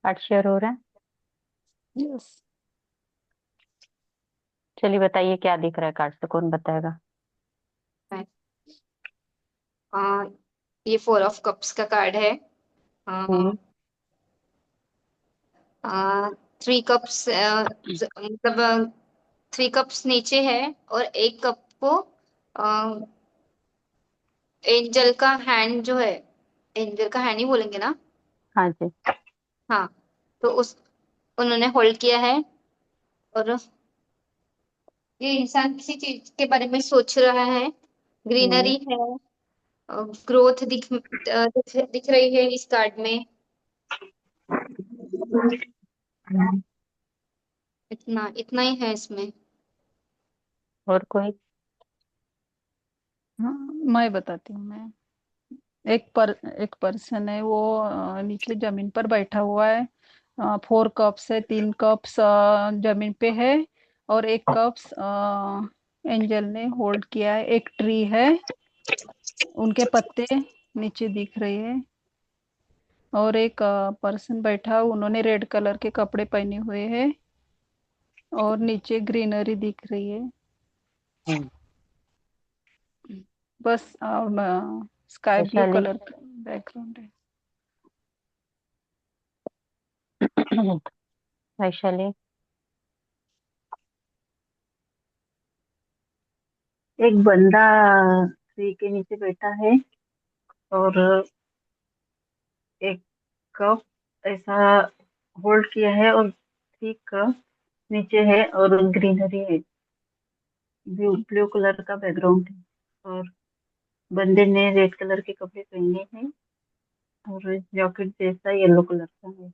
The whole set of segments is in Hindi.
कार्ड शेयर हो रहा है। यस। चलिए बताइए क्या दिख रहा है कार्ड से, कौन बताएगा। आ, ये 4 ऑफ कप्स का कार्ड है। हम्म। 3 कप्स, मतलब 3 कप्स नीचे है और एक कप को एंजल का हैंड जो है, एंजल का हैंड ही बोलेंगे ना। हाँ जी। हाँ, तो उस उन्होंने होल्ड किया है। और ये इंसान किसी चीज के बारे में सोच रहा है। हम्म। ग्रीनरी है। ग्रोथ दिख रही है इस कार्ड में। इतना इतना ही है इसमें। और कोई। हाँ, मैं बताती हूँ। मैं एक पर्सन है, वो नीचे जमीन पर बैठा हुआ है। 4 कप्स है, 3 कप्स जमीन पे है और एक कप्स एंजल ने होल्ड किया है। एक ट्री है, उनके पत्ते नीचे दिख रहे हैं। और एक पर्सन बैठा, उन्होंने रेड कलर के कपड़े पहने हुए हैं और नीचे ग्रीनरी दिख रही है। हम्म। बस स्काई ब्लू वैशाली। कलर का बैकग्राउंड है। वैशाली। एक बंदा ट्री के नीचे बैठा है और एक कप ऐसा होल्ड किया है और ट्री का नीचे है और ग्रीनरी है। ब्लू ब्लू कलर का बैकग्राउंड है और बंदे ने रेड कलर के कपड़े पहने हैं और जैकेट जैसा येलो कलर का है।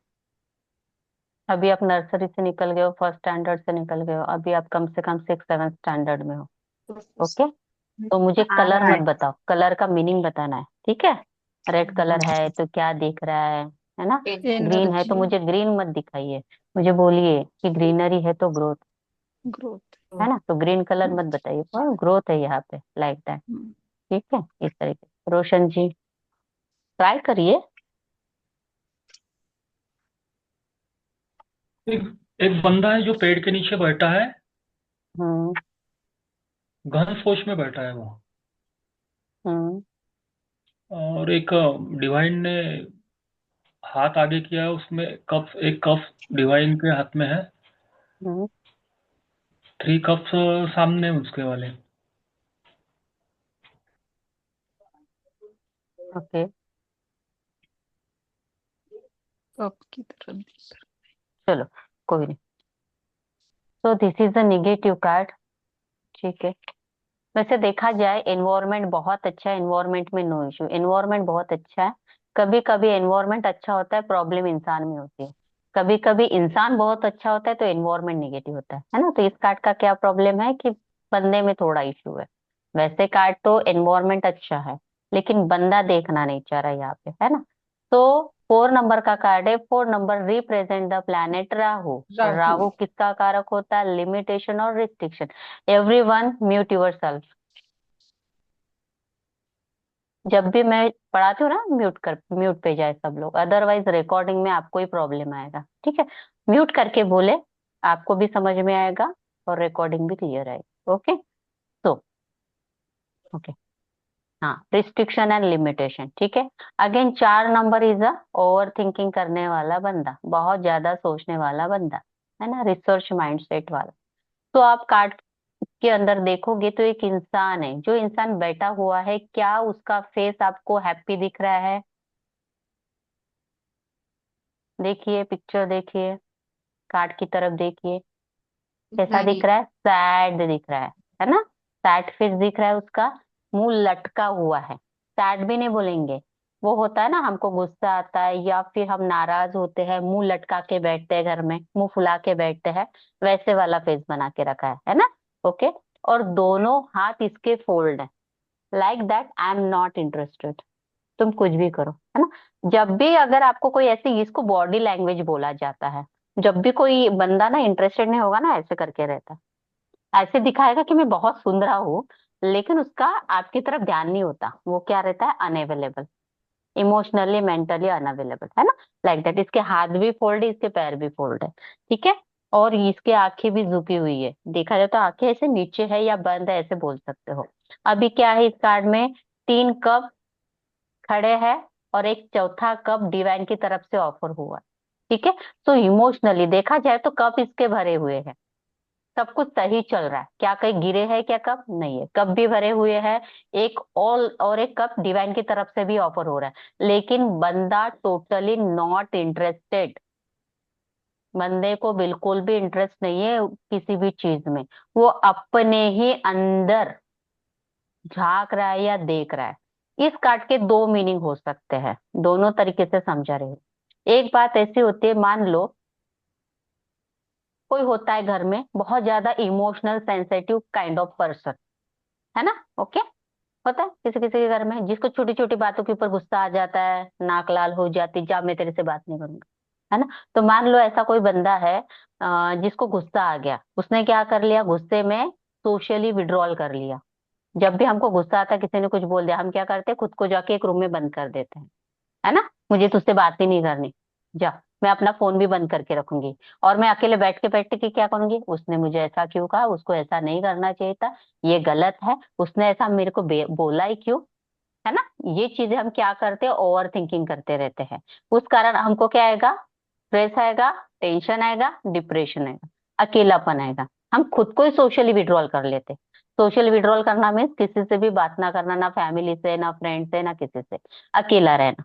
अभी आप नर्सरी से निकल गए हो, फर्स्ट स्टैंडर्ड से निकल गए हो, अभी आप कम से कम 6 7 स्टैंडर्ड में हो। ओके। तो मुझे आ कलर रहा मत है। बताओ, कलर का मीनिंग बताना है, ठीक है। रेड कलर है तो क्या दिख रहा है ना। ग्रीन है तो एनर्जी। मुझे ग्रीन मत दिखाइए, मुझे बोलिए कि ग्रीनरी है तो ग्रोथ ग्रोथ। है ना। तो ग्रीन कलर मत बताइए, पर ग्रोथ है यहाँ पे, लाइक दैट। ठीक है, इस तरीके से रोशन जी ट्राई करिए। एक एक बंदा है जो पेड़ के नीचे बैठा है। हम्म। घन सोच में बैठा है वो। हम्म। और एक डिवाइन ने हाथ आगे किया है, उसमें कप, एक कप डिवाइन के हाथ में है। हम्म। 3 कप्स सामने उसके वाले। ओके। कप की तरफ दिख चलो, कोई नहीं। तो this is the negative card. ठीक है। वैसे देखा जाए एनवायरनमेंट बहुत अच्छा है, एनवायरनमेंट में नो इशू, एनवायरनमेंट बहुत अच्छा है। कभी कभी एनवायरनमेंट अच्छा होता है, प्रॉब्लम इंसान में होती है। कभी कभी इंसान बहुत अच्छा होता है तो एनवायरनमेंट नेगेटिव होता है ना। तो इस कार्ड का क्या प्रॉब्लम है कि बंदे में थोड़ा इशू है। वैसे कार्ड तो एनवायरनमेंट अच्छा है, लेकिन बंदा देखना नहीं चाह रहा यहाँ पे, है ना। तो 4 नंबर का कार्ड है, 4 number represent the planet Rahu. और राहु। राहु किसका कारक होता है, लिमिटेशन और restriction. Everyone mute your self. जब भी मैं पढ़ाती हूँ ना, म्यूट पे जाए सब लोग, अदरवाइज रिकॉर्डिंग में आपको ही प्रॉब्लम आएगा, ठीक है। म्यूट करके बोले, आपको भी समझ में आएगा और रिकॉर्डिंग भी क्लियर आएगी। ओके। तो ओके। हाँ, रिस्ट्रिक्शन एंड लिमिटेशन, ठीक है। Again 4 number is a over thinking करने वाला बंदा, बहुत ज्यादा सोचने वाला बंदा, है ना, रिसर्च माइंडसेट वाला। तो आप कार्ड के अंदर देखोगे तो एक इंसान है, जो इंसान बैठा हुआ है, क्या उसका फेस आपको हैप्पी दिख रहा है। देखिए पिक्चर, देखिए कार्ड की तरफ देखिए, कैसा नहीं। दिख रहा है, सैड दिख रहा है ना। सैड फेस दिख रहा है उसका, मुंह लटका हुआ है। सैड भी नहीं बोलेंगे, वो होता है ना, हमको गुस्सा आता है या फिर हम नाराज होते हैं, मुंह लटका के बैठते हैं, घर में मुंह फुला के बैठते हैं, वैसे वाला फेस बना के रखा है ना। ओके। और दोनों हाथ इसके फोल्ड है, like that I am not interested, तुम कुछ भी करो, है ना। जब भी अगर आपको कोई ऐसी, इसको बॉडी लैंग्वेज बोला जाता है, जब भी कोई बंदा ना इंटरेस्टेड नहीं होगा ना, ऐसे करके रहता है, ऐसे दिखाएगा कि मैं बहुत सुन रहा हूँ, लेकिन उसका आपकी तरफ ध्यान नहीं होता, वो क्या रहता है, अनअवेलेबल। इमोशनली मेंटली अनअवेलेबल, है ना, लाइक दैट। इसके हाथ भी फोल्ड है, इसके पैर भी फोल्ड है, ठीक है। और इसके आंखें भी झुकी हुई है, देखा जाए तो आंखें ऐसे नीचे है या बंद है, ऐसे बोल सकते हो। अभी क्या है इस कार्ड में, 3 कप खड़े हैं और एक चौथा कप डिवाइन की तरफ से ऑफर हुआ है, ठीक है। तो इमोशनली देखा जाए तो कप इसके भरे हुए हैं, सब कुछ सही चल रहा है, क्या कहीं गिरे हैं क्या कप, नहीं है, कप भी भरे हुए हैं। एक और एक कप डिवाइन की तरफ से भी ऑफर हो रहा है, लेकिन बंदा टोटली नॉट इंटरेस्टेड। बंदे को बिल्कुल भी इंटरेस्ट नहीं है किसी भी चीज में, वो अपने ही अंदर झांक रहा है या देख रहा है। इस कार्ड के 2 मीनिंग हो सकते हैं, दोनों तरीके से समझा रहे हो। एक बात ऐसी होती है, मान लो कोई होता है घर में बहुत ज्यादा emotional sensitive kind of person, है ना, ओके। होता है किसी किसी के घर में, जिसको छोटी छोटी बातों के ऊपर गुस्सा आ जाता है, नाक लाल हो जाती, जा मैं तेरे से बात नहीं करूंगा, है ना। तो मान लो ऐसा कोई बंदा है जिसको गुस्सा आ गया, उसने क्या कर लिया, गुस्से में सोशली विड्रॉल कर लिया। जब भी हमको गुस्सा आता है, किसी ने कुछ बोल दिया, हम क्या करते हैं, खुद को जाके एक रूम में बंद कर देते हैं, है ना। मुझे तुझसे बात ही नहीं करनी, जा, मैं अपना फोन भी बंद करके रखूंगी, और मैं अकेले बैठ के क्या करूंगी, उसने मुझे ऐसा क्यों कहा, उसको ऐसा नहीं करना चाहिए था, ये गलत है, उसने ऐसा मेरे को बोला ही क्यों, है ना। ये चीजें हम क्या करते हैं, ओवर थिंकिंग करते रहते हैं। उस कारण हमको क्या आएगा, स्ट्रेस आएगा, टेंशन आएगा, डिप्रेशन आएगा, अकेलापन आएगा। हम खुद को ही सोशली विड्रॉल कर लेते। सोशल विड्रॉल करना मीन्स किसी से भी बात ना करना, ना फैमिली से, ना फ्रेंड से, ना किसी से, अकेला रहना,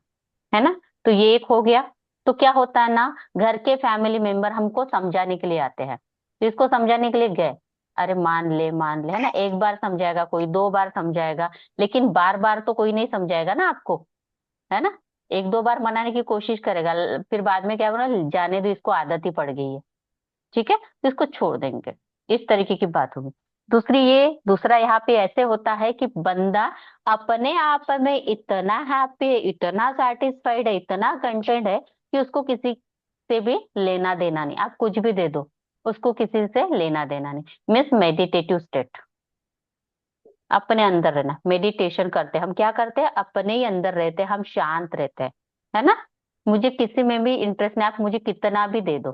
है ना। तो ये एक हो गया। तो क्या होता है ना, घर के फैमिली मेंबर हमको समझाने के लिए आते हैं, तो इसको समझाने के लिए गए, अरे मान ले, है ना, एक बार समझाएगा कोई, 2 बार समझाएगा, लेकिन बार बार तो कोई नहीं समझाएगा ना आपको, है ना। 1-2 बार मनाने की कोशिश करेगा, फिर बाद में क्या बोला, जाने दो, इसको आदत ही पड़ गई है, ठीक है, तो इसको छोड़ देंगे, इस तरीके की बात होगी। दूसरा यहाँ पे ऐसे होता है कि बंदा अपने आप में इतना हैप्पी है, इतना सेटिस्फाइड है, इतना कंटेंट है कि उसको किसी से भी लेना देना नहीं, आप कुछ भी दे दो, उसको किसी से लेना देना नहीं। मीन्स मेडिटेटिव स्टेट, अपने अंदर रहना, मेडिटेशन करते हैं हम, क्या करते हैं, अपने ही अंदर रहते हैं हम, शांत रहते हैं, है ना। मुझे किसी में भी इंटरेस्ट नहीं, आप मुझे कितना भी दे दो,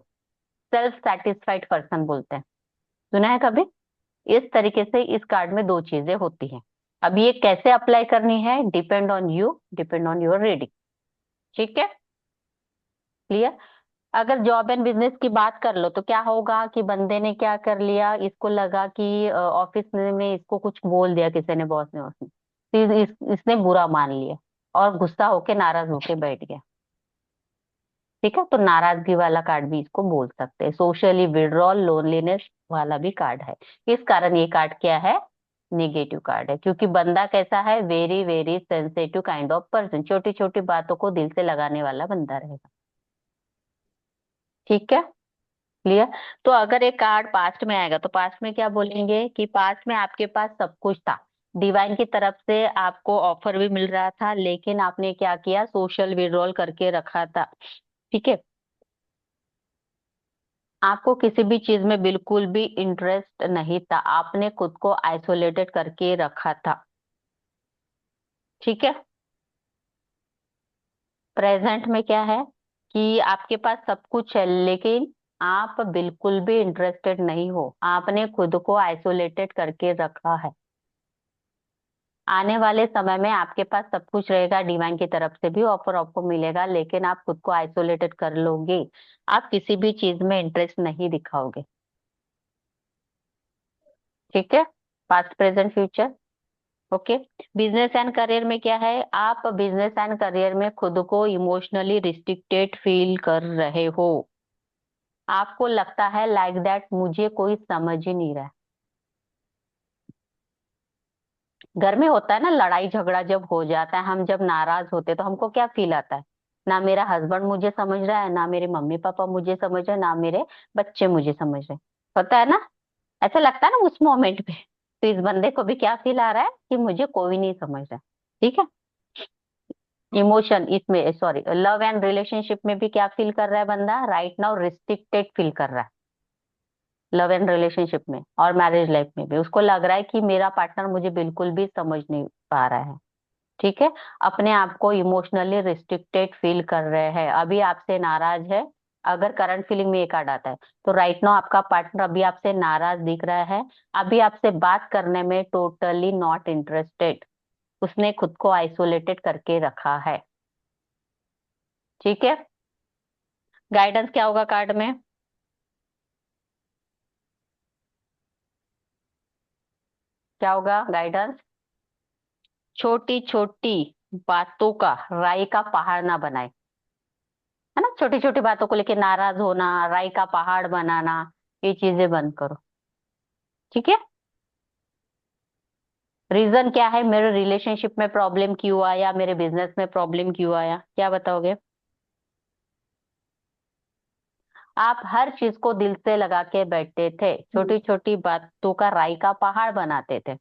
सेल्फ सेटिस्फाइड पर्सन बोलते हैं, सुना है कभी। इस तरीके से इस कार्ड में 2 चीजें होती हैं। अब ये कैसे अप्लाई करनी है, depend on you, depend on your reading, ठीक है, क्लियर। अगर जॉब एंड बिजनेस की बात कर लो तो क्या होगा कि बंदे ने क्या कर लिया, इसको लगा कि ऑफिस में इसको कुछ बोल दिया किसी ने, बॉस ने, उसने, तो इसने बुरा मान लिया और गुस्सा होके नाराज होके बैठ गया, ठीक है। तो नाराजगी वाला कार्ड भी इसको बोल सकते हैं, सोशली विड्रॉल लोनलीनेस वाला भी कार्ड है। इस कारण ये कार्ड क्या है, नेगेटिव कार्ड है, क्योंकि बंदा कैसा है, very very sensitive kind of person, छोटी छोटी बातों को दिल से लगाने वाला बंदा रहेगा, ठीक है, क्लियर। तो अगर एक कार्ड पास्ट में आएगा तो पास्ट में क्या बोलेंगे कि पास्ट में आपके पास सब कुछ था, डिवाइन की तरफ से आपको ऑफर भी मिल रहा था, लेकिन आपने क्या किया, सोशल विड्रॉल करके रखा था, ठीक है। आपको किसी भी चीज में बिल्कुल भी इंटरेस्ट नहीं था, आपने खुद को आइसोलेटेड करके रखा था, ठीक है। प्रेजेंट में क्या है कि आपके पास सब कुछ है, लेकिन आप बिल्कुल भी इंटरेस्टेड नहीं हो, आपने खुद को आइसोलेटेड करके रखा है। आने वाले समय में आपके पास सब कुछ रहेगा, डिवाइन की तरफ से भी ऑफर आपको मिलेगा, लेकिन आप खुद को आइसोलेटेड कर लोगे, आप किसी भी चीज में इंटरेस्ट नहीं दिखाओगे, ठीक है। Past present future, okay. Business and career में क्या है, आप बिजनेस एंड करियर में खुद को इमोशनली रिस्ट्रिक्टेड फील कर रहे हो, आपको लगता है लाइक दैट मुझे कोई समझ ही नहीं रहा है। घर में होता है ना, लड़ाई झगड़ा जब हो जाता है, हम जब नाराज होते हैं तो हमको क्या फील आता है, ना मेरा हस्बैंड मुझे समझ रहा है, ना मेरे मम्मी पापा मुझे समझ रहे हैं, ना मेरे बच्चे मुझे समझ रहे हैं, होता है ना, ऐसा लगता है ना उस मोमेंट पे। तो इस बंदे को भी क्या फील आ रहा है कि मुझे कोई नहीं समझ रहा, ठीक है। इमोशन इसमें, सॉरी, लव एंड रिलेशनशिप में भी क्या फील कर रहा है बंदा, राइट नाउ रिस्ट्रिक्टेड फील कर रहा है, लव एंड रिलेशनशिप में और मैरिज लाइफ में भी उसको लग रहा है कि मेरा पार्टनर मुझे बिल्कुल भी समझ नहीं पा रहा है, ठीक है, अपने आप को इमोशनली रिस्ट्रिक्टेड फील कर रहे हैं, अभी आपसे नाराज है। अगर करंट फीलिंग में एक कार्ड आता है, तो राइट नाउ आपका पार्टनर अभी आपसे नाराज दिख रहा है, अभी आपसे बात करने में टोटली नॉट इंटरेस्टेड, उसने खुद को आइसोलेटेड करके रखा है। ठीक है, गाइडेंस क्या होगा कार्ड में? क्या होगा गाइडेंस? छोटी छोटी बातों का राई का पहाड़ ना बनाए, है ना, छोटी छोटी बातों को लेके नाराज होना, राई का पहाड़ बनाना, ये चीजें बंद करो। ठीक है, रीजन क्या है, मेरे रिलेशनशिप में प्रॉब्लम क्यों आया, मेरे बिजनेस में प्रॉब्लम क्यों आया, क्या बताओगे? आप हर चीज को दिल से लगा के बैठते थे, छोटी छोटी बातों का राई का पहाड़ बनाते थे,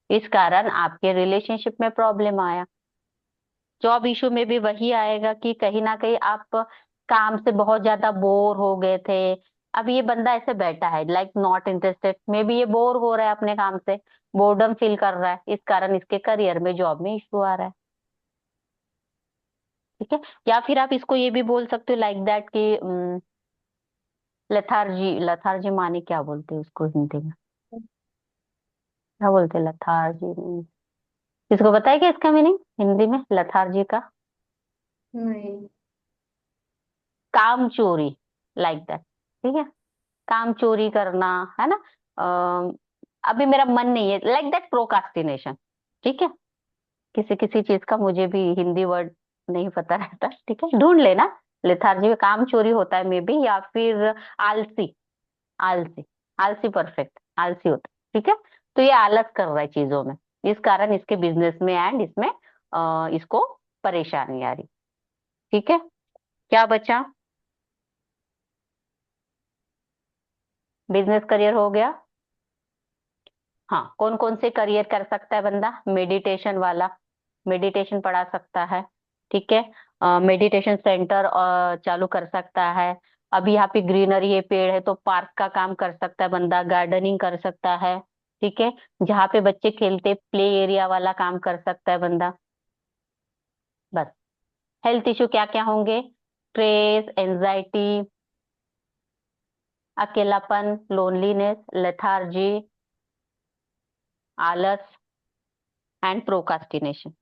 इस कारण आपके रिलेशनशिप में प्रॉब्लम आया। जॉब इशू में भी वही आएगा कि कहीं ना कहीं आप काम से बहुत ज्यादा बोर हो गए थे, अब ये बंदा ऐसे बैठा है like not interested, may be ये बोर हो रहा है अपने काम से, बोर्डम फील कर रहा है, इस कारण इसके करियर में जॉब में इशू आ रहा है। ठीक है, या फिर आप इसको ये भी बोल सकते हो लाइक दैट कि लथार्जी, लथार्जी माने क्या बोलते हैं उसको हिंदी में, क्या बोलते हैं लथार्जी? किसको पता है क्या इसका मीनिंग हिंदी में लथार्जी का? नहीं। काम चोरी, लाइक दैट। ठीक है, काम चोरी करना, है ना, अभी मेरा मन नहीं है, लाइक दैट प्रोकास्टिनेशन। ठीक है, किसी किसी चीज का मुझे भी हिंदी वर्ड नहीं पता रहता, ठीक है, ढूंढ लेना। लेथार्जी में काम चोरी होता है मे बी, या फिर आलसी, आलसी, आलसी परफेक्ट, आलसी होता है। ठीक है, तो ये आलस कर रहा है चीजों में, इस कारण इसके बिजनेस में एंड इसमें इसको परेशानी आ रही। ठीक है, क्या बचा? बिजनेस करियर हो गया। हाँ, कौन कौन से करियर कर सकता है बंदा? मेडिटेशन वाला, मेडिटेशन पढ़ा सकता है। ठीक है, मेडिटेशन सेंटर चालू कर सकता है। अभी यहाँ पे ग्रीनरी है, पेड़ है, तो पार्क का काम कर सकता है बंदा, गार्डनिंग कर सकता है। ठीक है, जहाँ पे बच्चे खेलते प्ले एरिया वाला काम कर सकता है बंदा। बस, हेल्थ इश्यू क्या क्या होंगे? स्ट्रेस, एंजाइटी, अकेलापन, लोनलीनेस, लेथार्जी, आलस एंड प्रोकास्टिनेशन।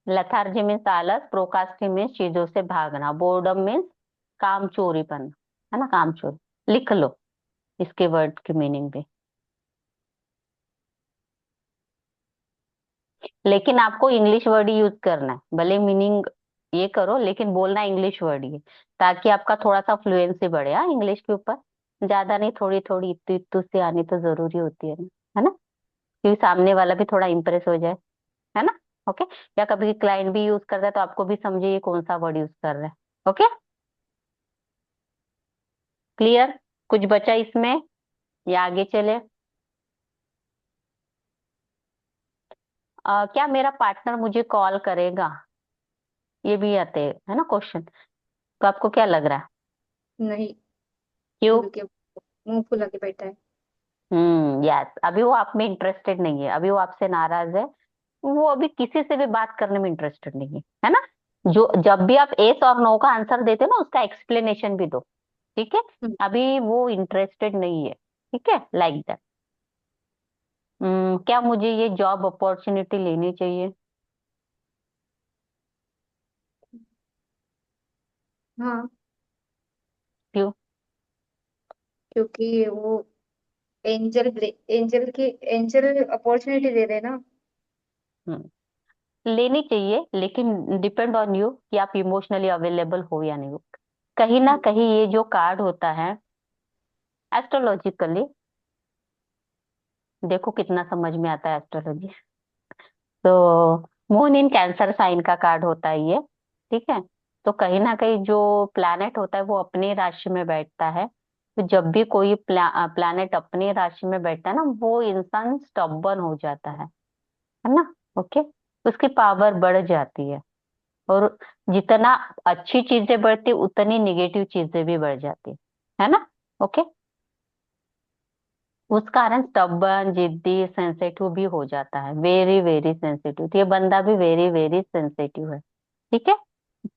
लेथार्जी मीन्स आलस, प्रोकास्टी मीन्स चीजों से भागना, बोर्डम मीन्स काम चोरीपन, है ना, काम चोरी। लिख लो इसके वर्ड की मीनिंग भी, लेकिन आपको इंग्लिश वर्ड ही यूज करना है, भले मीनिंग ये करो लेकिन बोलना इंग्लिश वर्ड ही है, ताकि आपका थोड़ा सा फ्लुएंसी बढ़े, हाँ, इंग्लिश के ऊपर। ज्यादा नहीं, थोड़ी थोड़ी इतु इतु से आनी तो जरूरी होती है ना, क्योंकि सामने वाला भी थोड़ा इंप्रेस हो जाए, है ना। ओके, या कभी क्लाइंट भी यूज करता है तो आपको भी समझे ये कौन सा वर्ड यूज कर रहा है। Okay, clear? कुछ बचा इसमें या आगे चले? क्या मेरा पार्टनर मुझे कॉल करेगा, ये भी आते हैं, है ना क्वेश्चन, तो आपको क्या लग रहा है? नहीं। क्यों? फुल के मुंह फुला के बैठा है। यस, अभी वो आप में इंटरेस्टेड नहीं है, अभी वो आपसे नाराज है, वो अभी किसी से भी बात करने में इंटरेस्टेड नहीं है ना। जो जब भी आप एस और नो का आंसर देते हो ना, उसका एक्सप्लेनेशन भी दो। ठीक है, हम्म, अभी वो इंटरेस्टेड नहीं है। ठीक है, लाइक दैट। क्या मुझे ये जॉब अपॉर्चुनिटी लेनी चाहिए? हाँ, क्यों? क्योंकि वो एंजल अपॉर्चुनिटी दे रहे हैं ना। हम्म लेनी चाहिए, लेकिन डिपेंड ऑन यू कि आप इमोशनली अवेलेबल हो या नहीं हो। कहीं ना हम्म, कहीं ये जो कार्ड होता है एस्ट्रोलॉजिकली, देखो कितना समझ में आता है एस्ट्रोलॉजी, तो मून इन कैंसर साइन का कार्ड होता है ये। ठीक है, तो कहीं ना कहीं जो प्लैनेट होता है वो अपनी राशि में बैठता है, तो जब भी कोई प्लैनेट अपनी राशि में बैठता है ना, वो इंसान स्टबर्न हो जाता है ना। ओके, उसकी पावर बढ़ जाती है, और जितना अच्छी चीजें बढ़ती उतनी निगेटिव चीजें भी बढ़ जाती है ना। ओके, उस कारण स्टबर्न, जिद्दी, सेंसिटिव भी हो जाता है, वेरी वेरी सेंसिटिव। तो ये बंदा भी वेरी वेरी सेंसिटिव है। ठीक है,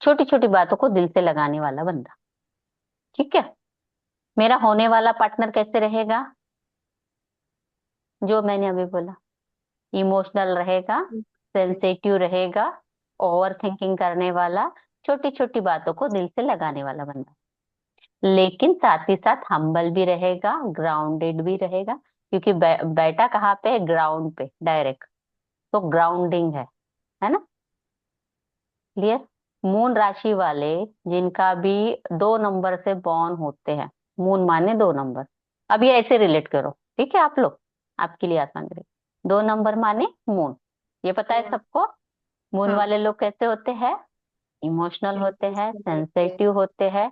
छोटी छोटी बातों को दिल से लगाने वाला बंदा। ठीक है, मेरा होने वाला पार्टनर कैसे रहेगा? जो मैंने अभी बोला, इमोशनल रहेगा, सेंसिटिव रहेगा, ओवर थिंकिंग करने वाला, छोटी छोटी बातों को दिल से लगाने वाला बंदा। लेकिन साथ ही साथ हम्बल भी रहेगा, ग्राउंडेड भी रहेगा, क्योंकि बैठा कहाँ पे? ग्राउंड पे डायरेक्ट। तो ग्राउंडिंग है ना? क्लियर? मून राशि वाले जिनका भी 2 नंबर से बॉर्न होते हैं, मून माने 2 नंबर, अब ये ऐसे रिलेट करो, ठीक है आप लोग, आपके लिए आसान रहे। 2 नंबर माने मून, ये पता है हाँ सबको। मून हाँ, वाले लोग कैसे होते हैं? इमोशनल होते हैं, इमोशनल होते हैं, सेंसिटिव होते हैं,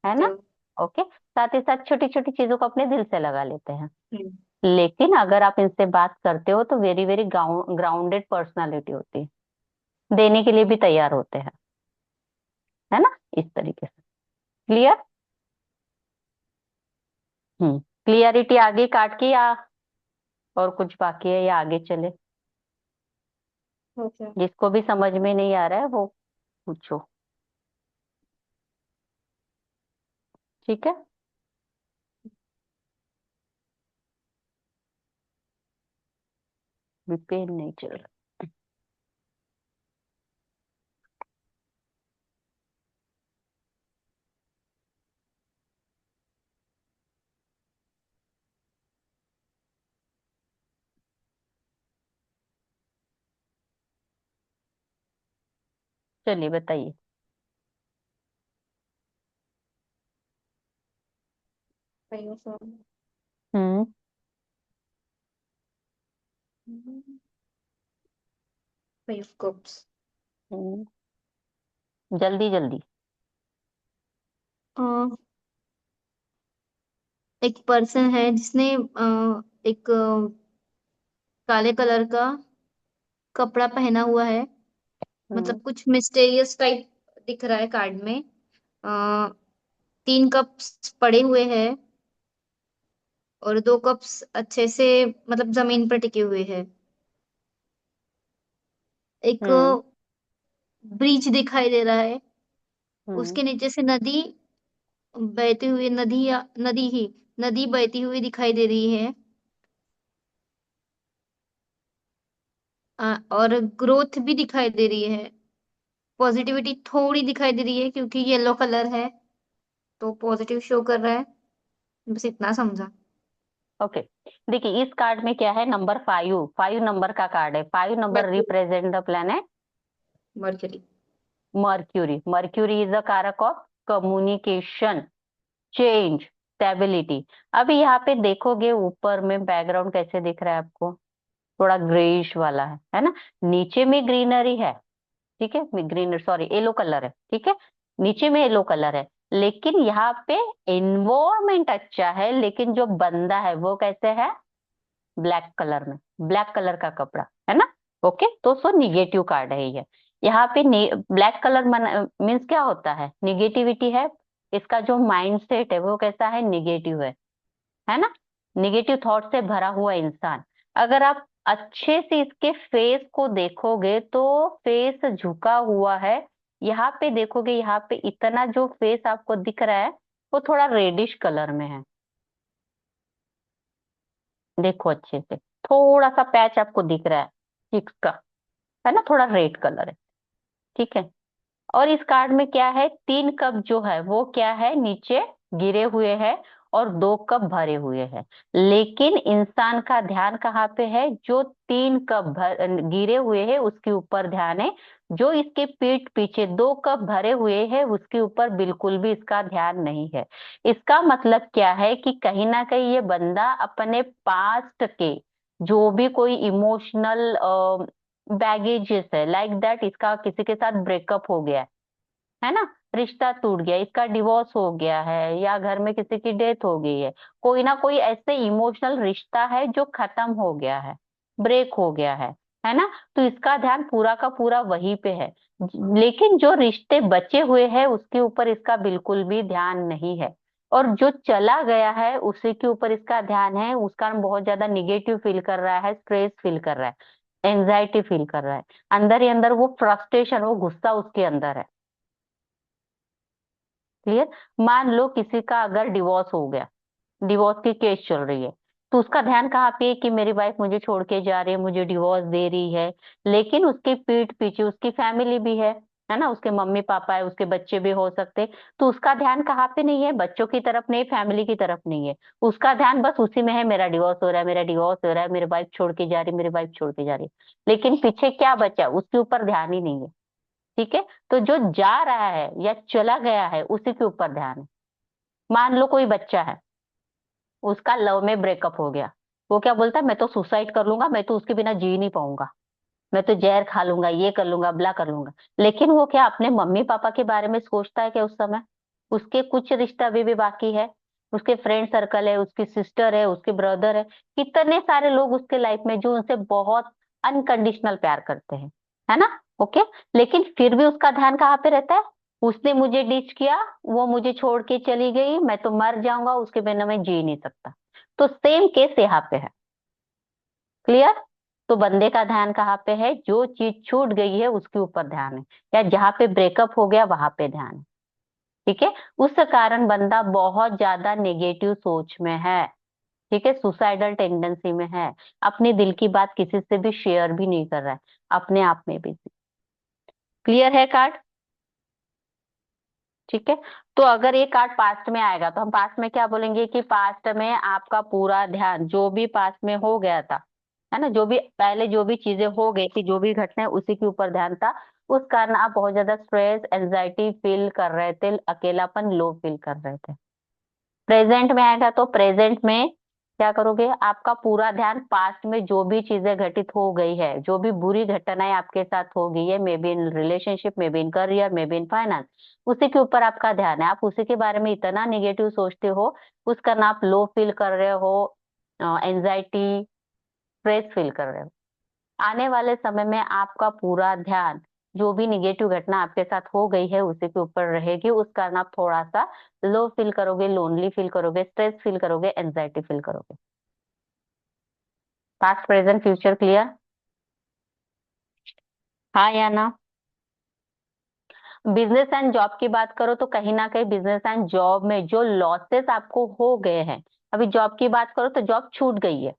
है ना? sensitive। ओके, साथ ही साथ छोटी छोटी चीजों को अपने दिल से लगा लेते हैं। हम्म, लेकिन अगर आप इनसे बात करते हो तो वेरी वेरी ग्राउंडेड पर्सनालिटी होती है, देने के लिए भी तैयार होते हैं, है ना? इस तरीके से। क्लियर? क्लियरिटी आगे काट के, या और कुछ बाकी है, या आगे चले? ओके। जिसको भी समझ में नहीं आ रहा है वो पूछो। ठीक है, भी पेन नहीं चल रहा। चलिए बताइए। हम्म 5 cups। हम्म, जल्दी जल्दी। एक पर्सन है जिसने एक काले कलर का कपड़ा पहना हुआ है, हम्म मतलब कुछ मिस्टेरियस टाइप दिख रहा है कार्ड में। 3 कप्स पड़े हुए हैं और 2 कप्स अच्छे से मतलब जमीन पर टिके हुए हैं। एक हम्म ब्रिज दिखाई दे रहा है, हम्म उसके नीचे से नदी बहती हुई, नदी बहती हुई दिखाई दे रही है। और ग्रोथ भी दिखाई दे रही है, पॉजिटिविटी थोड़ी दिखाई दे रही है क्योंकि येलो कलर है तो पॉजिटिव शो कर रहा है। बस इतना समझा। ओके, देखिए इस कार्ड में क्या है, नंबर 5, 5 नंबर का कार्ड है। 5 number mercury. Represent the planet mercury. Mercury. Mercury is a कारक ऑफ कम्युनिकेशन, चेंज, स्टेबिलिटी। अभी यहाँ पे देखोगे ऊपर में बैकग्राउंड कैसे दिख रहा है आपको? थोड़ा ग्रेइश वाला है ना? नीचे में ग्रीनरी है, ठीक है, ग्रीन सॉरी येलो कलर है, ठीक है, नीचे में येलो कलर है। लेकिन यहाँ पे एनवायरमेंट अच्छा है, लेकिन जो बंदा है वो कैसे है? ब्लैक कलर में, ब्लैक कलर का कपड़ा है ना? ओके, तो सो निगेटिव कार्ड है ये। यहाँ पे ब्लैक कलर मीन्स क्या होता है? निगेटिविटी है। इसका जो माइंड सेट है वो कैसा है? निगेटिव है ना? निगेटिव थॉट से भरा हुआ इंसान। अगर आप अच्छे से इसके फेस को देखोगे तो फेस झुका हुआ है। यहाँ पे देखोगे, यहाँ पे इतना जो फेस आपको दिख रहा है वो थोड़ा रेडिश कलर में है। देखो अच्छे से, थोड़ा सा पैच आपको दिख रहा है चिक्स का, है ना? थोड़ा रेड कलर है, ठीक है। और इस कार्ड में क्या है? 3 कप जो है वो क्या है? नीचे गिरे हुए हैं और 2 कप भरे हुए हैं। लेकिन इंसान का ध्यान कहाँ पे है? जो 3 कप गिरे हुए हैं उसके ऊपर ध्यान है। जो इसके पीठ पीछे 2 कप भरे हुए हैं उसके ऊपर बिल्कुल भी इसका ध्यान नहीं है। इसका मतलब क्या है कि कहीं ना कहीं ये बंदा अपने पास्ट के जो भी कोई इमोशनल बैगेजेस है, लाइक दैट, इसका किसी के साथ ब्रेकअप हो गया है ना, रिश्ता टूट गया, इसका डिवोर्स हो गया है, या घर में किसी की डेथ हो गई है, कोई ना कोई ऐसे इमोशनल रिश्ता है जो खत्म हो गया है, ब्रेक हो गया है ना? तो इसका ध्यान पूरा का पूरा वहीं पे है। लेकिन जो रिश्ते बचे हुए हैं उसके ऊपर इसका बिल्कुल भी ध्यान नहीं है। और जो चला गया है उसी के ऊपर इसका ध्यान है, उस कारण बहुत ज्यादा निगेटिव फील कर रहा है, स्ट्रेस फील कर रहा है, एंजाइटी फील कर रहा है, अंदर ही अंदर वो फ्रस्ट्रेशन, वो गुस्सा उसके अंदर है। क्लियर। मान लो किसी का अगर डिवोर्स हो गया, डिवोर्स की केस चल रही है, तो उसका ध्यान कहाँ पे है कि मेरी वाइफ मुझे छोड़ के जा रही है, मुझे डिवोर्स दे रही है, लेकिन उसकी पीठ पीछे उसकी फैमिली भी है ना, उसके मम्मी पापा है, उसके बच्चे भी हो सकते, तो उसका ध्यान कहाँ पे नहीं है, बच्चों की तरफ नहीं, फैमिली की तरफ नहीं है, उसका ध्यान बस उसी में है, मेरा डिवोर्स हो रहा है, मेरा डिवोर्स हो रहा है, मेरी वाइफ छोड़ के जा रही है, मेरी वाइफ छोड़ के जा रही है, लेकिन पीछे क्या बचा उसके ऊपर ध्यान ही नहीं है। ठीक है, तो जो जा रहा है या चला गया है उसी के ऊपर ध्यान है। मान लो कोई बच्चा है, उसका लव में ब्रेकअप हो गया, वो क्या बोलता है, मैं तो सुसाइड कर लूंगा, मैं तो उसके बिना जी नहीं पाऊंगा, मैं तो जहर खा लूंगा, ये कर लूंगा, ब्ला कर लूंगा, लेकिन वो क्या अपने मम्मी पापा के बारे में सोचता है क्या उस समय? उसके कुछ रिश्ता अभी भी बाकी है, उसके फ्रेंड सर्कल है, उसकी सिस्टर है, उसके ब्रदर है, कितने सारे लोग उसके लाइफ में जो उनसे बहुत अनकंडीशनल प्यार करते हैं, है ना। ओके, लेकिन फिर भी उसका ध्यान कहाँ पे रहता है, उसने मुझे डिच किया, वो मुझे छोड़ के चली गई, मैं तो मर जाऊंगा, उसके बिना मैं जी नहीं सकता। तो सेम केस यहाँ पे है। क्लियर। तो बंदे का ध्यान कहाँ पे है, जो चीज छूट गई है उसके ऊपर ध्यान है, या जहाँ पे ब्रेकअप हो गया वहां पे ध्यान है। ठीक है, उस कारण बंदा बहुत ज्यादा नेगेटिव सोच में है। ठीक है, सुसाइडल टेंडेंसी में है, अपने दिल की बात किसी से भी शेयर भी नहीं कर रहा है, अपने आप में भी। क्लियर है कार्ड। ठीक है, तो अगर ये कार्ड पास्ट में आएगा तो हम पास्ट में क्या बोलेंगे कि पास्ट में आपका पूरा ध्यान जो भी पास्ट में हो गया था, है ना, जो भी पहले जो भी चीजें हो गई थी, जो भी घटनाएं, उसी के ऊपर ध्यान था, उस कारण आप बहुत ज्यादा स्ट्रेस एंजाइटी फील कर रहे थे, अकेलापन लो फील कर रहे थे। प्रेजेंट में आएगा तो प्रेजेंट में क्या करोगे, आपका पूरा ध्यान पास्ट में जो भी चीजें घटित हो गई है, जो भी बुरी घटनाएं आपके साथ हो गई है, may be in relationship, may be in career, may be in finance, उसी के ऊपर आपका ध्यान है, आप उसी के बारे में इतना निगेटिव सोचते हो, उस कारण आप लो फील कर रहे हो, एंजाइटी स्ट्रेस फील कर रहे हो। आने वाले समय में आपका पूरा ध्यान जो भी निगेटिव घटना आपके साथ हो गई है उसी के ऊपर रहेगी, उस कारण आप थोड़ा सा लो फील करोगे, लोनली फील करोगे, स्ट्रेस फील करोगे, एंजाइटी फील करोगे। Past present future clear. हाँ या ना। बिजनेस एंड जॉब की बात करो तो कहीं ना कहीं बिजनेस एंड जॉब में जो लॉसेस आपको हो गए हैं, अभी जॉब की बात करो तो जॉब छूट गई है।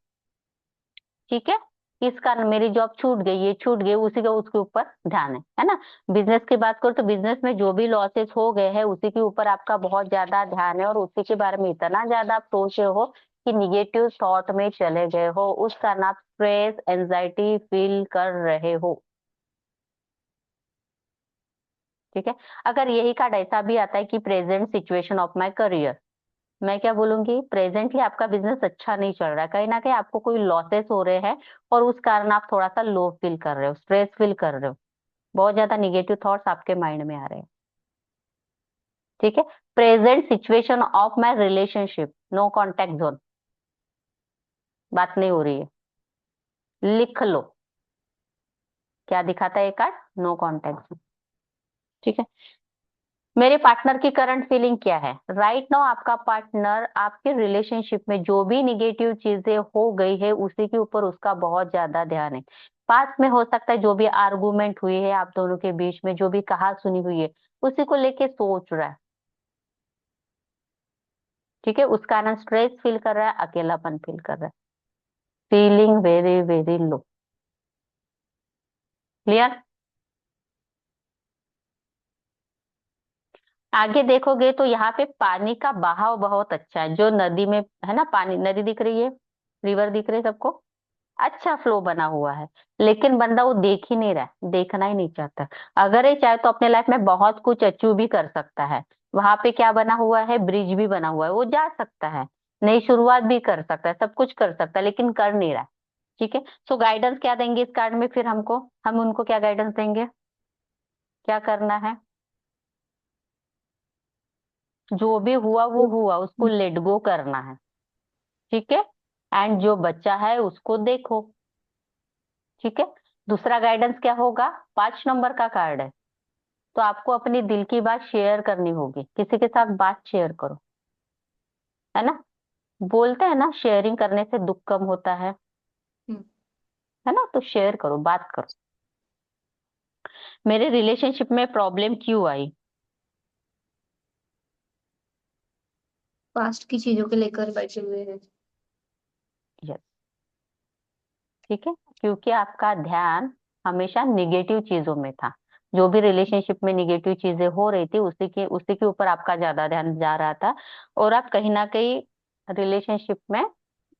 ठीक है, इस कारण मेरी जॉब छूट गई, ये छूट गई, उसी का उसके ऊपर ध्यान है ना। बिजनेस की बात करो तो बिजनेस में जो भी लॉसेस हो गए हैं उसी के ऊपर आपका बहुत ज्यादा ध्यान है, और उसी के बारे में इतना ज्यादा आप सोच रहे हो कि निगेटिव थॉट में चले गए हो, उस कारण आप स्ट्रेस एंजाइटी फील कर रहे हो। ठीक है, अगर यही कार्ड ऐसा भी आता है कि present situation of my career, मैं क्या बोलूंगी, प्रेजेंटली आपका बिजनेस अच्छा नहीं चल रहा है, कहीं ना कहीं आपको कोई लॉसेस हो रहे हैं, और उस कारण आप थोड़ा सा लो फील कर रहे हो, स्ट्रेस फील कर रहे हो, बहुत ज्यादा निगेटिव थॉट्स आपके माइंड में आ रहे हैं। ठीक है, present situation of my relationship, no contact zone, बात नहीं हो रही है, लिख लो। क्या दिखाता है ये कार्ड, नो कॉन्टेक्ट जोन। ठीक है, मेरे पार्टनर की करंट फीलिंग क्या है, राइट नाउ आपका पार्टनर आपके रिलेशनशिप में जो भी निगेटिव चीजें हो गई है उसी के ऊपर उसका बहुत ज्यादा ध्यान है। पास्ट में हो सकता है जो भी आर्गुमेंट हुई है आप दोनों के बीच में, जो भी कहा सुनी हुई है, उसी को लेके सोच रहा है। ठीक है, उस कारण स्ट्रेस फील कर रहा है, अकेलापन फील कर रहा है, feeling very very low. Clear. आगे देखोगे तो यहाँ पे पानी का बहाव बहुत अच्छा है, जो नदी में है ना, पानी, नदी दिख रही है, रिवर दिख रही है सबको, अच्छा फ्लो बना हुआ है, लेकिन बंदा वो देख ही नहीं रहा है, देखना ही नहीं चाहता। अगर ये चाहे तो अपने लाइफ में बहुत कुछ अचीव भी कर सकता है, वहां पे क्या बना हुआ है, ब्रिज भी बना हुआ है, वो जा सकता है, नई शुरुआत भी कर सकता है, सब कुछ कर सकता है, लेकिन कर नहीं रहा है। ठीक है, सो गाइडेंस क्या देंगे इस कार्ड में, फिर हमको, हम उनको क्या गाइडेंस देंगे, क्या करना है, जो भी हुआ वो हुआ, उसको लेट गो करना है। ठीक है, एंड जो बच्चा है उसको देखो। ठीक है, दूसरा गाइडेंस क्या होगा, 5 नंबर का कार्ड है, तो आपको अपनी दिल की बात शेयर करनी होगी, किसी के साथ बात शेयर करो। है ना। बोलते हैं ना, शेयरिंग करने से दुख कम होता हम्म, है ना। तो शेयर करो, बात करो, मेरे रिलेशनशिप में प्रॉब्लम क्यों आई। पास्ट की चीजों को लेकर बैठे हुए हैं। यस, ठीक है, क्योंकि आपका ध्यान हमेशा निगेटिव चीजों में था। जो भी रिलेशनशिप में निगेटिव चीजें हो रही थी उसी के ऊपर आपका ज्यादा ध्यान जा रहा था। और आप कहीं ना कहीं रिलेशनशिप में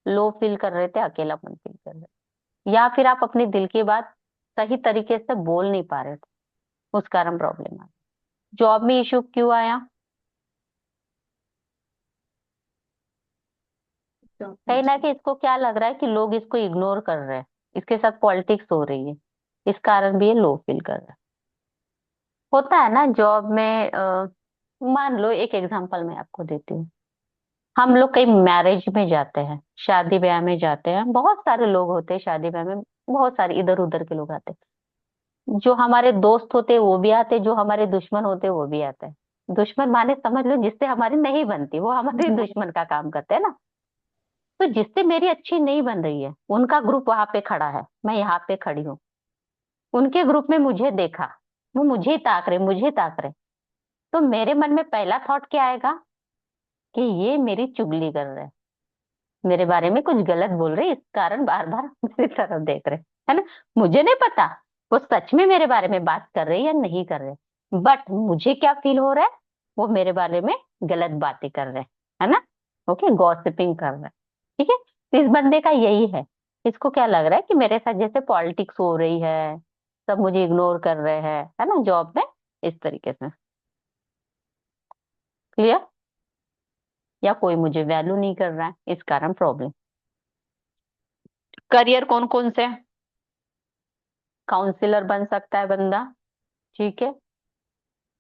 लो फील कर रहे थे, अकेलापन फील कर रहे थे, या फिर आप अपने दिल की बात सही तरीके से बोल नहीं पा रहे थे, उस कारण प्रॉब्लम आ। जॉब में इशू क्यों आया। तो कहीं ना कहीं इसको क्या लग रहा है कि लोग इसको इग्नोर कर रहे हैं, इसके साथ पॉलिटिक्स हो रही है, इस कारण भी ये लो फील कर रहा है। होता है ना जॉब में, मान लो एक एग्जांपल मैं आपको देती हूँ। हम लोग कहीं मैरिज में जाते हैं, शादी ब्याह में जाते हैं, बहुत सारे लोग होते हैं शादी ब्याह में, बहुत सारे इधर उधर के लोग आते हैं। जो हमारे दोस्त होते हैं वो भी आते हैं, जो हमारे दुश्मन होते हैं वो भी आते हैं। दुश्मन माने समझ लो जिससे हमारी नहीं बनती, वो हमारे दुश्मन का काम करते हैं ना। तो जिससे मेरी अच्छी नहीं बन रही है, उनका ग्रुप वहां पे खड़ा है, मैं यहाँ पे खड़ी हूँ, उनके ग्रुप में मुझे देखा, वो मुझे ताक रहे, मुझे ताक रहे। तो मेरे मन में पहला थॉट क्या आएगा कि ये मेरी चुगली कर रहे हैं, मेरे बारे में कुछ गलत बोल रहे हैं, इस कारण बार बार मेरी तरफ देख रहे हैं, है ना। मुझे नहीं पता वो सच में मेरे बारे में बात कर रहे हैं या नहीं कर रहे, बट मुझे क्या फील हो रहा है, वो मेरे बारे में गलत बातें कर रहे हैं, है ना। ओके, गॉसिपिंग कर रहे हैं। ठीक है, तो इस बंदे का यही है। इसको क्या लग रहा है कि मेरे साथ जैसे पॉलिटिक्स हो रही है, सब मुझे इग्नोर कर रहे हैं, है ना, जॉब में, इस तरीके से। क्लियर। या कोई मुझे वैल्यू नहीं कर रहा है, इस कारण प्रॉब्लम। करियर कौन कौन से, काउंसलर बन सकता है बंदा, ठीक है,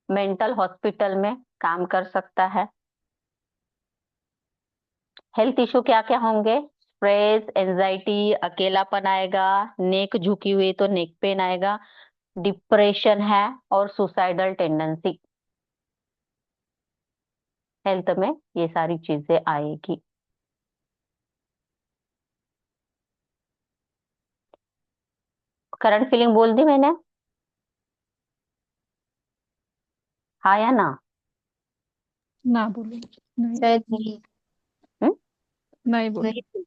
मेंटल हॉस्पिटल में काम कर सकता है। हेल्थ इशू क्या क्या होंगे, स्ट्रेस, एंजाइटी, अकेलापन आएगा, नेक झुकी हुई तो नेक पेन आएगा, डिप्रेशन है, और सुसाइडल टेंडेंसी। हेल्थ में ये सारी चीजें आएगी। करंट फीलिंग बोल दी मैंने, हाँ या ना। ना बोलो। नहीं। शायद नहीं। नहीं बोलो। नहीं।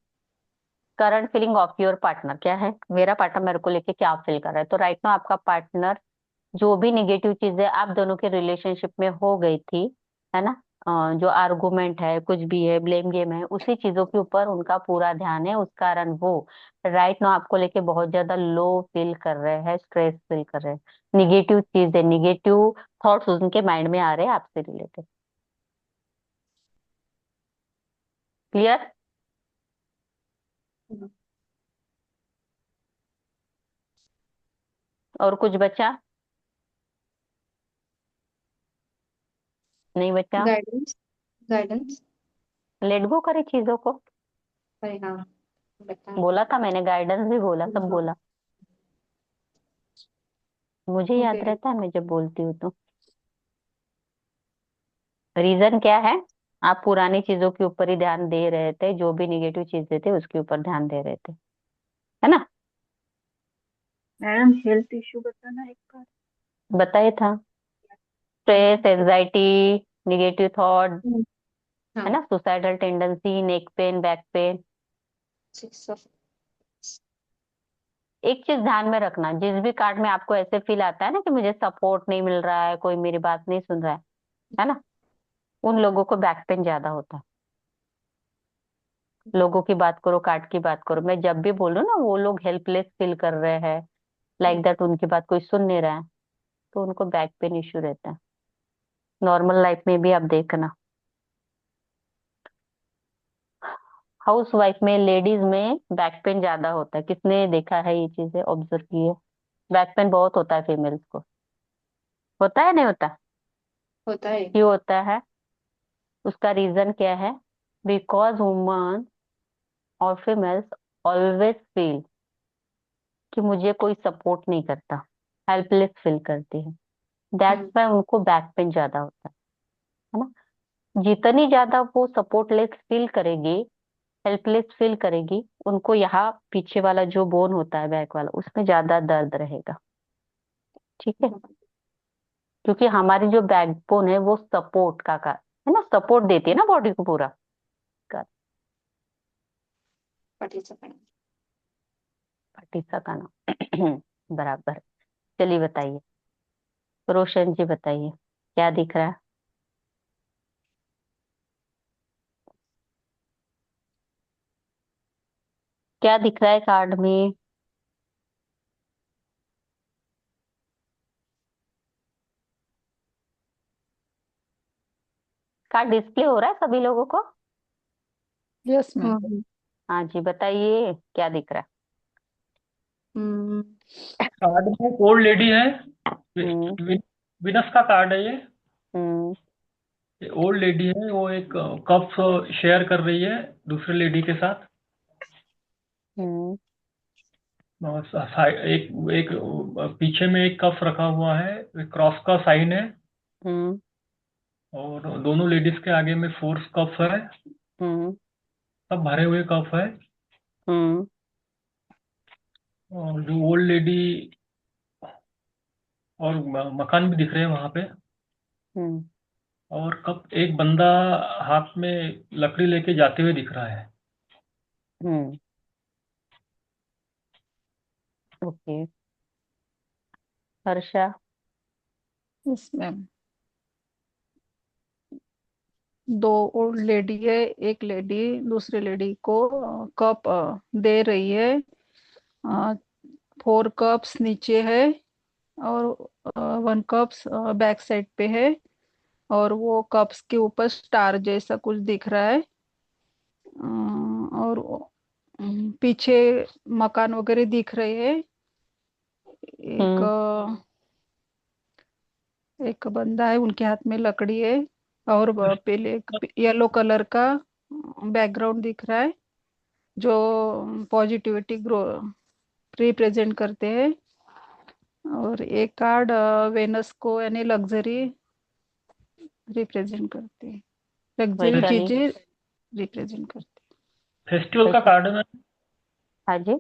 Current feeling of your partner क्या है, मेरा पार्टनर मेरे को लेके क्या फील कर रहा है। तो राइट नाउ आपका पार्टनर, जो भी निगेटिव चीजें आप दोनों के रिलेशनशिप में हो गई थी, है ना, जो आर्गुमेंट है, कुछ भी है, ब्लेम गेम है, उसी चीजों के ऊपर उनका पूरा ध्यान है, उस कारण वो राइट नाउ आपको लेके बहुत ज्यादा लो फील कर रहे हैं, स्ट्रेस फील कर रहे हैं, निगेटिव चीजें, निगेटिव थॉट्स उनके माइंड में आ रहे हैं आपसे रिलेटेड। क्लियर। और कुछ बचा, नहीं बचा। गाइडेंस। गाइडेंस। लेट गो करे चीजों को। अरे हाँ, बता। बोला था मैंने, गाइडेंस भी बोला, सब बोला। मुझे याद ओके। रहता है मैं जब बोलती हूँ तो। रीजन क्या है, आप पुरानी चीजों के ऊपर ही ध्यान दे रहे थे, जो भी निगेटिव चीजें थे उसके ऊपर ध्यान दे रहे थे, है ना। मैडम हेल्थ इशू बताना एक बार। बताया था, स्ट्रेस, एंजाइटी, निगेटिव थॉट, है हाँ। ना, suicidal tendency, neck pain, back pain. 6 of। एक चीज ध्यान में रखना, जिस भी कार्ड में आपको ऐसे फील आता है ना कि मुझे सपोर्ट नहीं मिल रहा है, कोई मेरी बात नहीं सुन रहा है ना, उन लोगों को बैक पेन ज्यादा होता है। लोगों की बात करो, कार्ड की बात करो, मैं जब भी बोल रही हूँ ना वो लोग हेल्पलेस फील कर रहे हैं, लाइक दैट, उनकी बात कोई सुन नहीं रहा है, तो उनको बैक पेन इश्यू रहता है। नॉर्मल लाइफ में भी आप देखना, हाउस वाइफ में, लेडीज में बैक पेन ज्यादा होता है। किसने देखा है ये चीजें, ऑब्जर्व की है। बैक पेन बहुत होता है फीमेल्स को, होता है नहीं होता। होता है। क्यों होता है, उसका रीजन क्या है, बिकॉज वुमन और फीमेल्स ऑलवेज फील कि मुझे कोई सपोर्ट नहीं करता, हेल्पलेस फील करती है, दैट्स हम्म। वाई उनको बैक पेन ज्यादा होता है ना। जितनी ज्यादा वो सपोर्टलेस फील करेगी, हेल्पलेस फील करेगी, उनको यहाँ पीछे वाला जो बोन होता है बैक वाला, उसमें ज्यादा दर्द रहेगा। ठीक है, क्योंकि हमारी जो बैकबोन है वो सपोर्ट का है ना, सपोर्ट देती है ना बॉडी को पूरा कर। फटीसा का नाम बराबर। चलिए बताइए, रोशन जी बताइए, क्या दिख रहा है? क्या दिख रहा है कार्ड में? कार्ड डिस्प्ले हो रहा है सभी लोगों को? Yes ma'am. हाँ जी, बताइए क्या दिख रहा कार्ड में एक ओल्ड लेडी है। है? विनस का कार्ड है ये। हम्म। ओल्ड लेडी है, वो एक कप शेयर कर रही है दूसरे लेडी के साथ। हम्म। और एक एक पीछे में एक कप रखा हुआ है, एक क्रॉस का साइन है। हम्म। और दोनों लेडीज के आगे में फोर कप है। हम्म। सब भरे हुए कप है। हम्म। और जो ओल्ड लेडी और मकान भी दिख रहे हैं वहां पे। हम्म। और कप एक बंदा हाथ में लकड़ी लेके जाते हुए दिख रहा है। Hmm. Okay. Harsha. Yes ma'am. दो ओल्ड लेडी है, एक लेडी दूसरी लेडी को कप दे रही है। 4 कप्स नीचे है और 1 कप्स बैक साइड पे है, और वो कप्स के ऊपर स्टार जैसा कुछ दिख रहा है। और पीछे मकान वगैरह दिख रहे हैं। एक हम्म। एक बंदा है, उनके हाथ में लकड़ी है, और पहले एक येलो कलर का बैकग्राउंड दिख रहा है जो पॉजिटिविटी ग्रो रिप्रेजेंट करते हैं। और एक कार्ड वेनस को यानी लग्जरी रिप्रेजेंट करते हैं, लग्जरी वैशाली। चीजें रिप्रेजेंट करते फेस्टिवल का वैशाली। कार्ड है। हाँ जी।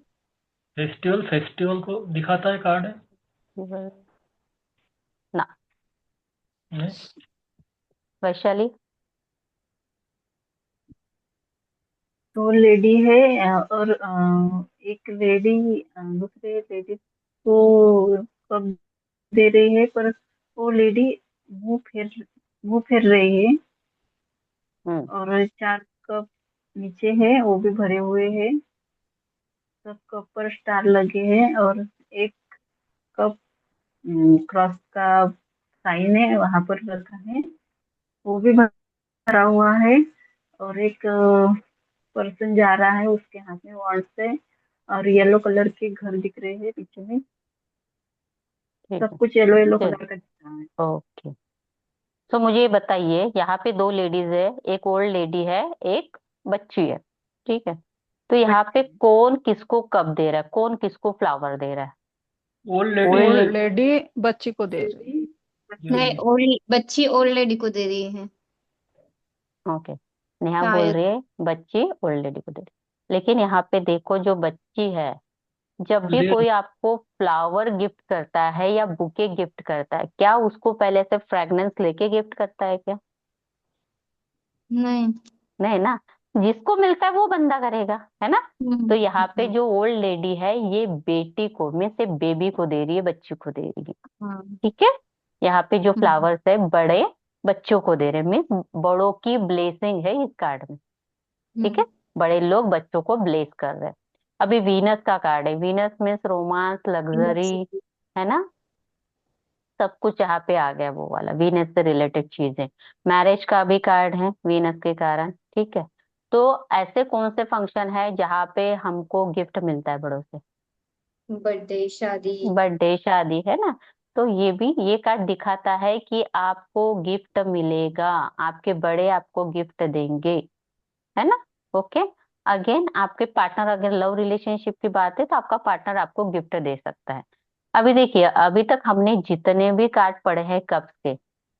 फेस्टिवल को दिखाता है कार्ड है। ना। नहीं? वैशाली। तो लेडी है और एक लेडी दूसरे लेडी को कप दे रही है, पर वो लेडी मुंह फेर रही है। हम्म। और 4 कप नीचे है, वो भी भरे हुए हैं। सब कप पर स्टार लगे हैं, और एक कप क्रॉस का साइन है वहां पर रखा है, वो भी भरा हुआ है। और एक पर्सन जा रहा है, उसके हाथ में वॉन्ड से, और येलो कलर के घर दिख रहे हैं पीछे में। ठीक सब है। कुछ येलो येलो चल। कलर का दिख रहा है। ओके। तो मुझे ये बताइए, यहाँ पे दो लेडीज है, एक ओल्ड लेडी है, एक बच्ची है। ठीक है, तो यहाँ पे बच्ची कौन किसको कब दे रहा है, कौन किसको फ्लावर दे रहा है? Old lady old old lady. Lady बच्ची को दे रही है। नहीं, ओल्ड बच्ची ओल्ड लेडी को दे रही है ओके, नेहा बोल शायद। रही है बच्ची ओल्ड लेडी को दे रही है। लेकिन यहाँ पे देखो, जो बच्ची है, जब भी ले कोई आपको फ्लावर गिफ्ट करता है या बुके गिफ्ट करता है, क्या उसको पहले से फ्रेग्रेंस लेके गिफ्ट करता है क्या? नहीं। नहीं ना, जिसको मिलता है वो बंदा करेगा, है ना। तो यहाँ पे हम्म। जो ओल्ड लेडी है, ये बेटी को, में से बेबी को दे रही है, बच्ची को दे रही है। हाँ। ठीक है, यहाँ पे जो हम्म। फ्लावर्स है बड़े बच्चों को दे रहे हैं, मीन्स बड़ों की ब्लेसिंग है इस कार्ड में। ठीक है, हम्म। बड़े लोग बच्चों को ब्लेस कर रहे हैं। अभी वीनस का कार्ड है, वीनस मीन्स रोमांस, लग्जरी, है ना। सब कुछ यहाँ पे आ गया, वो वाला वीनस से रिलेटेड चीजें। मैरिज का भी कार्ड है वीनस के कारण। ठीक है, तो ऐसे कौन से फंक्शन है जहाँ पे हमको गिफ्ट मिलता है बड़ों से? बर्थडे, शादी। बर्थडे, शादी, है ना। तो ये भी, ये कार्ड दिखाता है कि आपको गिफ्ट मिलेगा, आपके बड़े आपको गिफ्ट देंगे, है ना। ओके। अगेन, आपके पार्टनर, अगर लव रिलेशनशिप की बात है तो आपका पार्टनर आपको गिफ्ट दे सकता है। अभी देखिए, अभी तक हमने जितने भी कार्ड पढ़े हैं कप्स के,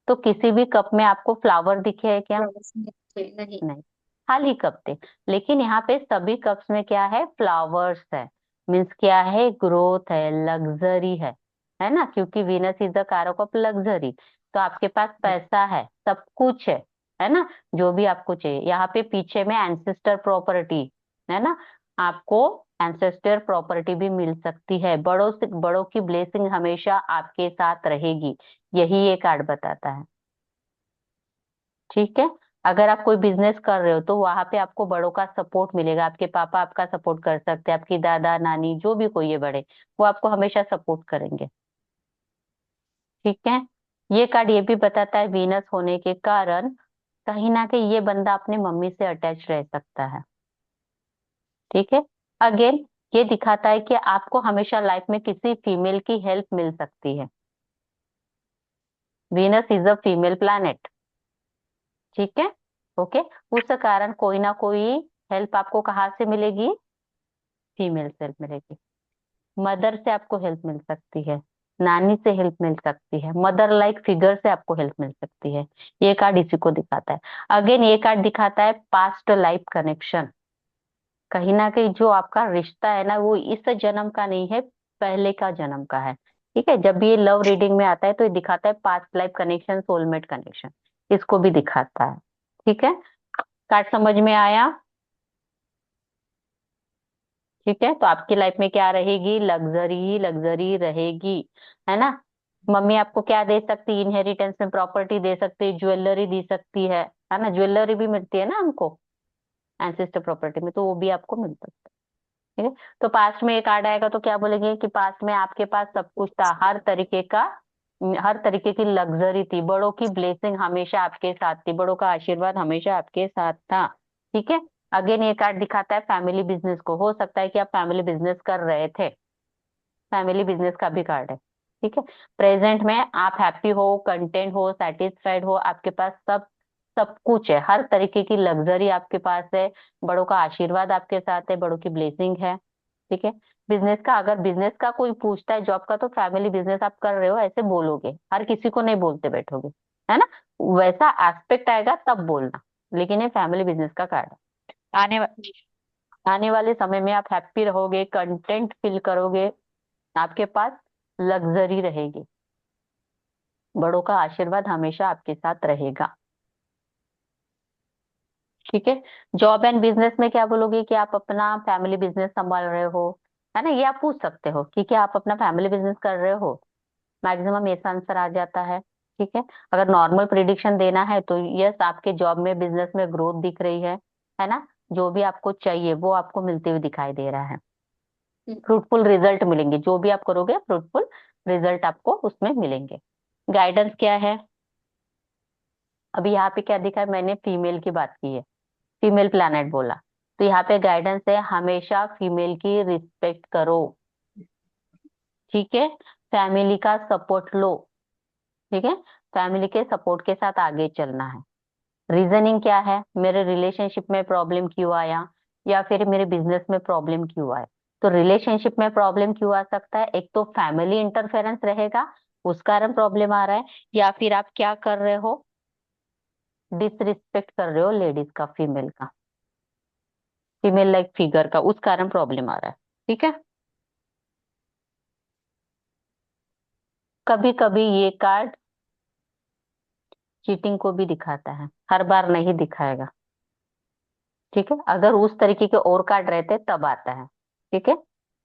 तो किसी भी कप में आपको फ्लावर दिखे है क्या? फ्लावर्स नहीं। नहीं, खाली कप थे। लेकिन यहाँ पे सभी कप्स में क्या है? फ्लावर्स है। मीन्स क्या है? ग्रोथ है, लग्जरी है ना? क्योंकि वीनस इज द कारक ऑफ लग्जरी। तो आपके पास पैसा है, सब कुछ है ना? जो भी आपको चाहिए। यहाँ पे पीछे में एंसेस्टर प्रॉपर्टी है ना, आपको एंसेस्टर प्रॉपर्टी भी मिल सकती है। बड़ों से बड़ों की ब्लेसिंग हमेशा आपके साथ रहेगी, यही ये कार्ड बताता है। ठीक है। अगर आप कोई बिजनेस कर रहे हो तो वहां पे आपको बड़ों का सपोर्ट मिलेगा। आपके पापा आपका सपोर्ट कर सकते हैं, आपकी दादा नानी जो भी कोई है बड़े, वो आपको हमेशा सपोर्ट करेंगे। ठीक है। ये कार्ड ये भी बताता है वीनस होने के कारण कहीं ना कहीं ये बंदा अपनी मम्मी से अटैच रह सकता है। ठीक है। अगेन ये दिखाता है कि आपको हमेशा लाइफ में किसी फीमेल की हेल्प मिल सकती है। Venus is a female planet. ठीक है। ओके। उस कारण कोई ना कोई हेल्प आपको कहाँ से मिलेगी? फीमेल से हेल्प मिलेगी। मदर से आपको हेल्प मिल सकती है, नानी से हेल्प मिल सकती है, मदर लाइक फिगर से आपको हेल्प मिल सकती है। ये कार्ड इसी को दिखाता है। अगेन ये कार्ड दिखाता है पास्ट लाइफ कनेक्शन। कहीं ना कहीं जो आपका रिश्ता है ना, वो इस जन्म का नहीं है, पहले का जन्म का है। ठीक है। जब ये लव रीडिंग में आता है तो ये दिखाता है past life connection, soulmate connection, इसको भी दिखाता है। ठीक है। कार्ड समझ में आया? ठीक है। तो आपकी लाइफ में क्या रहेगी? लग्जरी ही लग्जरी रहेगी, है ना? मम्मी आपको क्या दे सकती? इनहेरिटेंस में प्रॉपर्टी दे सकती है, ज्वेलरी दे सकती है ना? ज्वेलरी भी मिलती है ना हमको एंसेस्टर प्रॉपर्टी में, तो वो भी आपको मिल सकता है। ठीक है। तो पास्ट में एक कार्ड आएगा तो क्या बोलेंगे कि पास्ट में आपके पास सब कुछ था, हर तरीके की लग्जरी थी, बड़ों की ब्लेसिंग हमेशा आपके साथ थी, बड़ों का आशीर्वाद हमेशा आपके साथ था। ठीक है। अगेन ये कार्ड दिखाता है फैमिली बिजनेस को। हो सकता है कि आप फैमिली बिजनेस कर रहे थे, फैमिली बिजनेस का भी कार्ड है। ठीक है। प्रेजेंट में आप हैप्पी हो, कंटेंट हो, सेटिस्फाइड हो, आपके पास सब सब कुछ है, हर तरीके की लग्जरी आपके पास है, बड़ों का आशीर्वाद आपके साथ है, बड़ों की ब्लेसिंग है। ठीक है। बिजनेस का, अगर बिजनेस का कोई पूछता है, जॉब का, तो फैमिली बिजनेस आप कर रहे हो ऐसे बोलोगे, हर किसी को नहीं बोलते बैठोगे, है ना? वैसा एस्पेक्ट आएगा तब बोलना। लेकिन ये फैमिली बिजनेस का कार्ड है। आने आने वाले समय में आप हैप्पी रहोगे, कंटेंट फील करोगे, आपके पास लग्जरी रहेगी, बड़ों का आशीर्वाद हमेशा आपके साथ रहेगा। ठीक है। जॉब एंड बिजनेस में क्या बोलोगे कि आप अपना फैमिली बिजनेस संभाल रहे हो, है ना? ये आप पूछ सकते हो कि क्या आप अपना फैमिली बिजनेस कर रहे हो। मैक्सिमम ऐसा आंसर आ जाता है। ठीक है। अगर नॉर्मल प्रिडिक्शन देना है तो यस, आपके जॉब में बिजनेस में ग्रोथ दिख रही है ना? जो भी आपको चाहिए वो आपको मिलते हुए दिखाई दे रहा है। फ्रूटफुल रिजल्ट मिलेंगे, जो भी आप करोगे फ्रूटफुल रिजल्ट आपको उसमें मिलेंगे। गाइडेंस क्या है? अभी यहाँ पे क्या दिखा है? मैंने फीमेल की बात की है, फीमेल प्लैनेट बोला, तो यहाँ पे गाइडेंस है हमेशा फीमेल की रिस्पेक्ट करो। ठीक है। फैमिली का सपोर्ट लो। ठीक है। फैमिली के सपोर्ट के साथ आगे चलना है। रीजनिंग क्या है? मेरे रिलेशनशिप में प्रॉब्लम क्यों आया, या फिर मेरे बिजनेस में प्रॉब्लम क्यों आया? तो रिलेशनशिप में प्रॉब्लम क्यों आ सकता है? एक तो फैमिली इंटरफेरेंस रहेगा, उस कारण प्रॉब्लम आ रहा है, या फिर आप क्या कर रहे हो? डिसरिस्पेक्ट कर रहे हो लेडीज का, फीमेल का, फीमेल लाइक फिगर का, उस कारण प्रॉब्लम आ रहा है। ठीक है। कभी कभी ये कार्ड चीटिंग को भी दिखाता है, हर बार नहीं दिखाएगा। ठीक है। अगर उस तरीके के और कार्ड रहते तब आता है। ठीक है।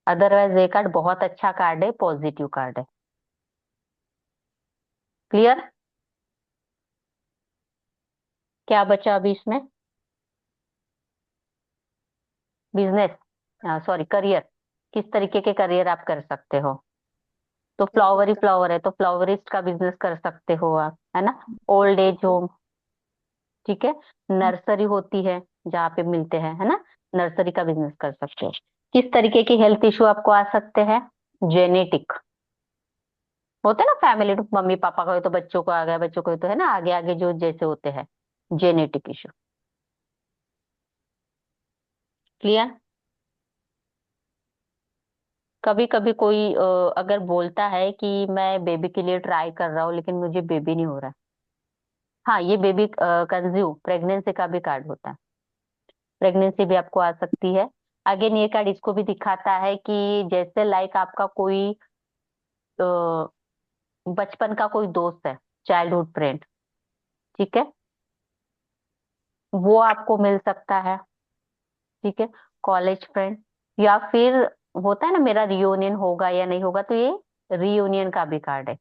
अदरवाइज ये कार्ड बहुत अच्छा कार्ड है, पॉजिटिव कार्ड है। क्लियर? क्या बचा अभी इसमें? बिजनेस, सॉरी, करियर, किस तरीके के करियर आप कर सकते हो? तो फ्लावर ही फ्लावर है, तो फ्लावरिस्ट का बिजनेस कर सकते हो आप, है ना? Old age home. ठीक है। नर्सरी होती है जहाँ पे मिलते हैं, है ना? नर्सरी का बिजनेस कर सकते हो। किस तरीके की हेल्थ इश्यू आपको आ सकते हैं? जेनेटिक होते हैं ना, फैमिली मम्मी पापा का हो तो बच्चों को आ गया, बच्चों को हो तो, है ना, आगे आगे जो जैसे होते हैं, जेनेटिक इश्यू। क्लियर? कभी कभी कोई अगर बोलता है कि मैं बेबी के लिए ट्राई कर रहा हूँ लेकिन मुझे बेबी नहीं हो रहा है, हाँ, ये बेबी कंज्यूम प्रेगनेंसी का भी कार्ड होता है। प्रेगनेंसी भी आपको आ सकती है। अगेन ये कार्ड इसको भी दिखाता है कि जैसे लाइक आपका कोई बचपन का कोई दोस्त है, चाइल्डहुड फ्रेंड, ठीक है, वो आपको मिल सकता है, ठीक है, कॉलेज फ्रेंड, या फिर होता है ना मेरा रियूनियन होगा या नहीं होगा, तो ये रियूनियन का भी कार्ड है।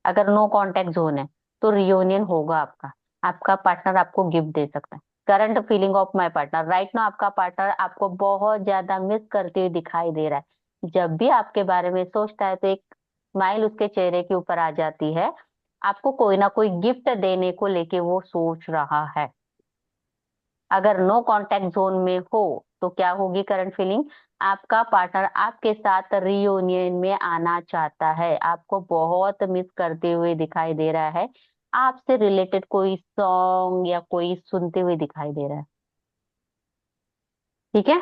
अगर नो कांटेक्ट जोन है तो रियूनियन होगा आपका। आपका पार्टनर आपको गिफ्ट दे सकता है। Current feeling of my partner right now, आपका पार्टनर आपको बहुत ज्यादा मिस करते हुए दिखाई दे रहा है। जब भी आपके बारे में सोचता है तो एक स्माइल उसके चेहरे के ऊपर आ जाती है। आपको कोई ना कोई गिफ्ट देने को लेके वो सोच रहा है। अगर नो कांटेक्ट जोन में हो तो क्या होगी करंट फीलिंग? आपका पार्टनर आपके साथ रियूनियन में आना चाहता है, आपको बहुत मिस करते हुए दिखाई दे रहा है, आपसे रिलेटेड कोई सॉन्ग या कोई सुनते हुए दिखाई दे रहा है, ठीक है।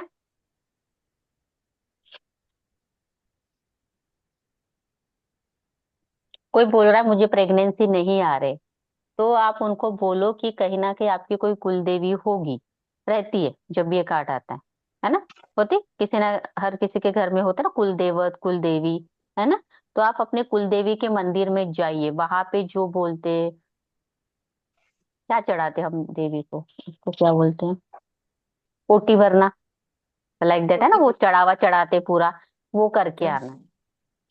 कोई बोल रहा है मुझे प्रेगनेंसी नहीं आ रहे, तो आप उनको बोलो कि कहीं ना कहीं आपकी कोई कुलदेवी होगी, रहती है जब ये कार्ड आता है ना, होती किसी ना, हर किसी के घर में होता है ना कुल देवत कुल देवी, है ना। तो आप अपने कुल देवी के मंदिर में जाइए, वहां पे जो बोलते, क्या चढ़ाते हम देवी को, उसको क्या बोलते हैं, कोटी भरना, लाइक दैट है ना, छोटी वो बच्ची। चढ़ावा चढ़ाते पूरा, वो करके यस। आना है।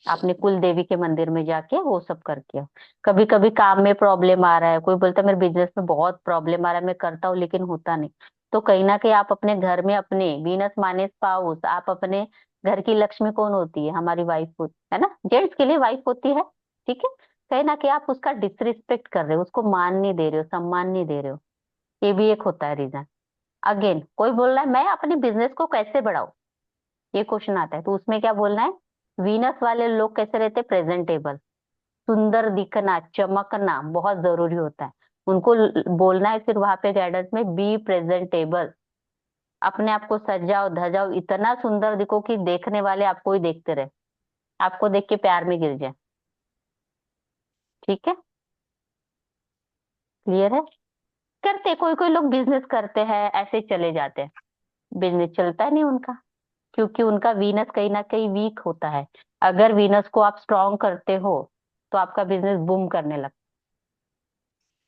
अपने कुल देवी के मंदिर में जाके वो सब करके आओ। कभी कभी काम में प्रॉब्लम आ रहा है, कोई बोलता है मेरे बिजनेस में बहुत प्रॉब्लम आ रहा है, मैं करता हूँ लेकिन होता नहीं, तो कहीं ना कहीं आप अपने घर में अपने वीनस माने स्पाउस, आप अपने घर की लक्ष्मी कौन होती है? हमारी वाइफ होती है ना, जेंट्स के लिए वाइफ होती है, ठीक है। कहीं ना कहीं आप उसका डिसरिस्पेक्ट कर रहे हो, उसको मान नहीं दे रहे हो, सम्मान नहीं दे रहे हो, ये भी एक होता है रीजन। अगेन कोई बोल रहा है मैं अपने बिजनेस को कैसे बढ़ाऊं, ये क्वेश्चन आता है, तो उसमें क्या बोलना है? वीनस वाले लोग कैसे रहते हैं? प्रेजेंटेबल, सुंदर दिखना, चमकना बहुत जरूरी होता है। उनको बोलना है फिर वहां पे गाइडेंस में, बी प्रेजेंटेबल, अपने आप को सजाओ धजाओ, इतना सुंदर दिखो कि देखने वाले आपको ही देखते रहे, आपको देख के प्यार में गिर जाए, ठीक है। क्लियर है? करते कोई कोई लोग बिजनेस करते हैं ऐसे चले जाते हैं, बिजनेस चलता नहीं उनका, क्योंकि उनका वीनस कहीं ना कहीं वीक होता है। अगर वीनस को आप स्ट्रांग करते हो तो आपका बिजनेस बूम करने लगता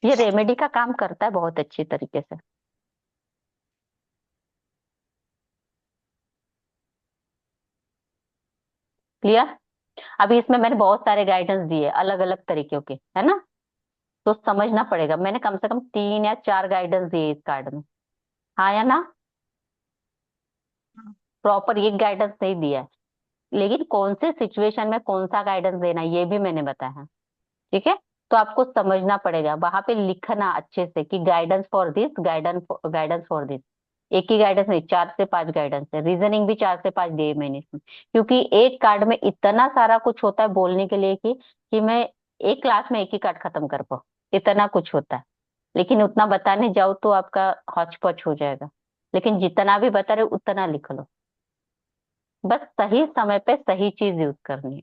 है। ये रेमेडी का काम करता है बहुत अच्छी तरीके से। क्लियर? अभी इसमें मैंने बहुत सारे गाइडेंस दिए अलग अलग तरीके के, है ना, तो समझना पड़ेगा। मैंने कम से कम 3 या 4 गाइडेंस दिए इस कार्ड में, हाँ या ना? प्रॉपर एक गाइडेंस नहीं दिया है, लेकिन कौन से सिचुएशन में कौन सा गाइडेंस देना है ये भी मैंने बताया है, ठीक है। तो आपको समझना पड़ेगा, वहां पे लिखना अच्छे से कि guidance for this, guidance for this. एक ही गाइडेंस नहीं, 4 से 5 गाइडेंस है, रीजनिंग भी 4 से 5 दिए मैंने इसमें, क्योंकि एक कार्ड में इतना सारा कुछ होता है बोलने के लिए कि मैं एक क्लास में एक ही कार्ड खत्म कर पाऊँ, इतना कुछ होता है। लेकिन उतना बताने जाओ तो आपका हौच पौच हो जाएगा, लेकिन जितना भी बता रहे उतना लिख लो, बस सही समय पे सही चीज यूज करनी है।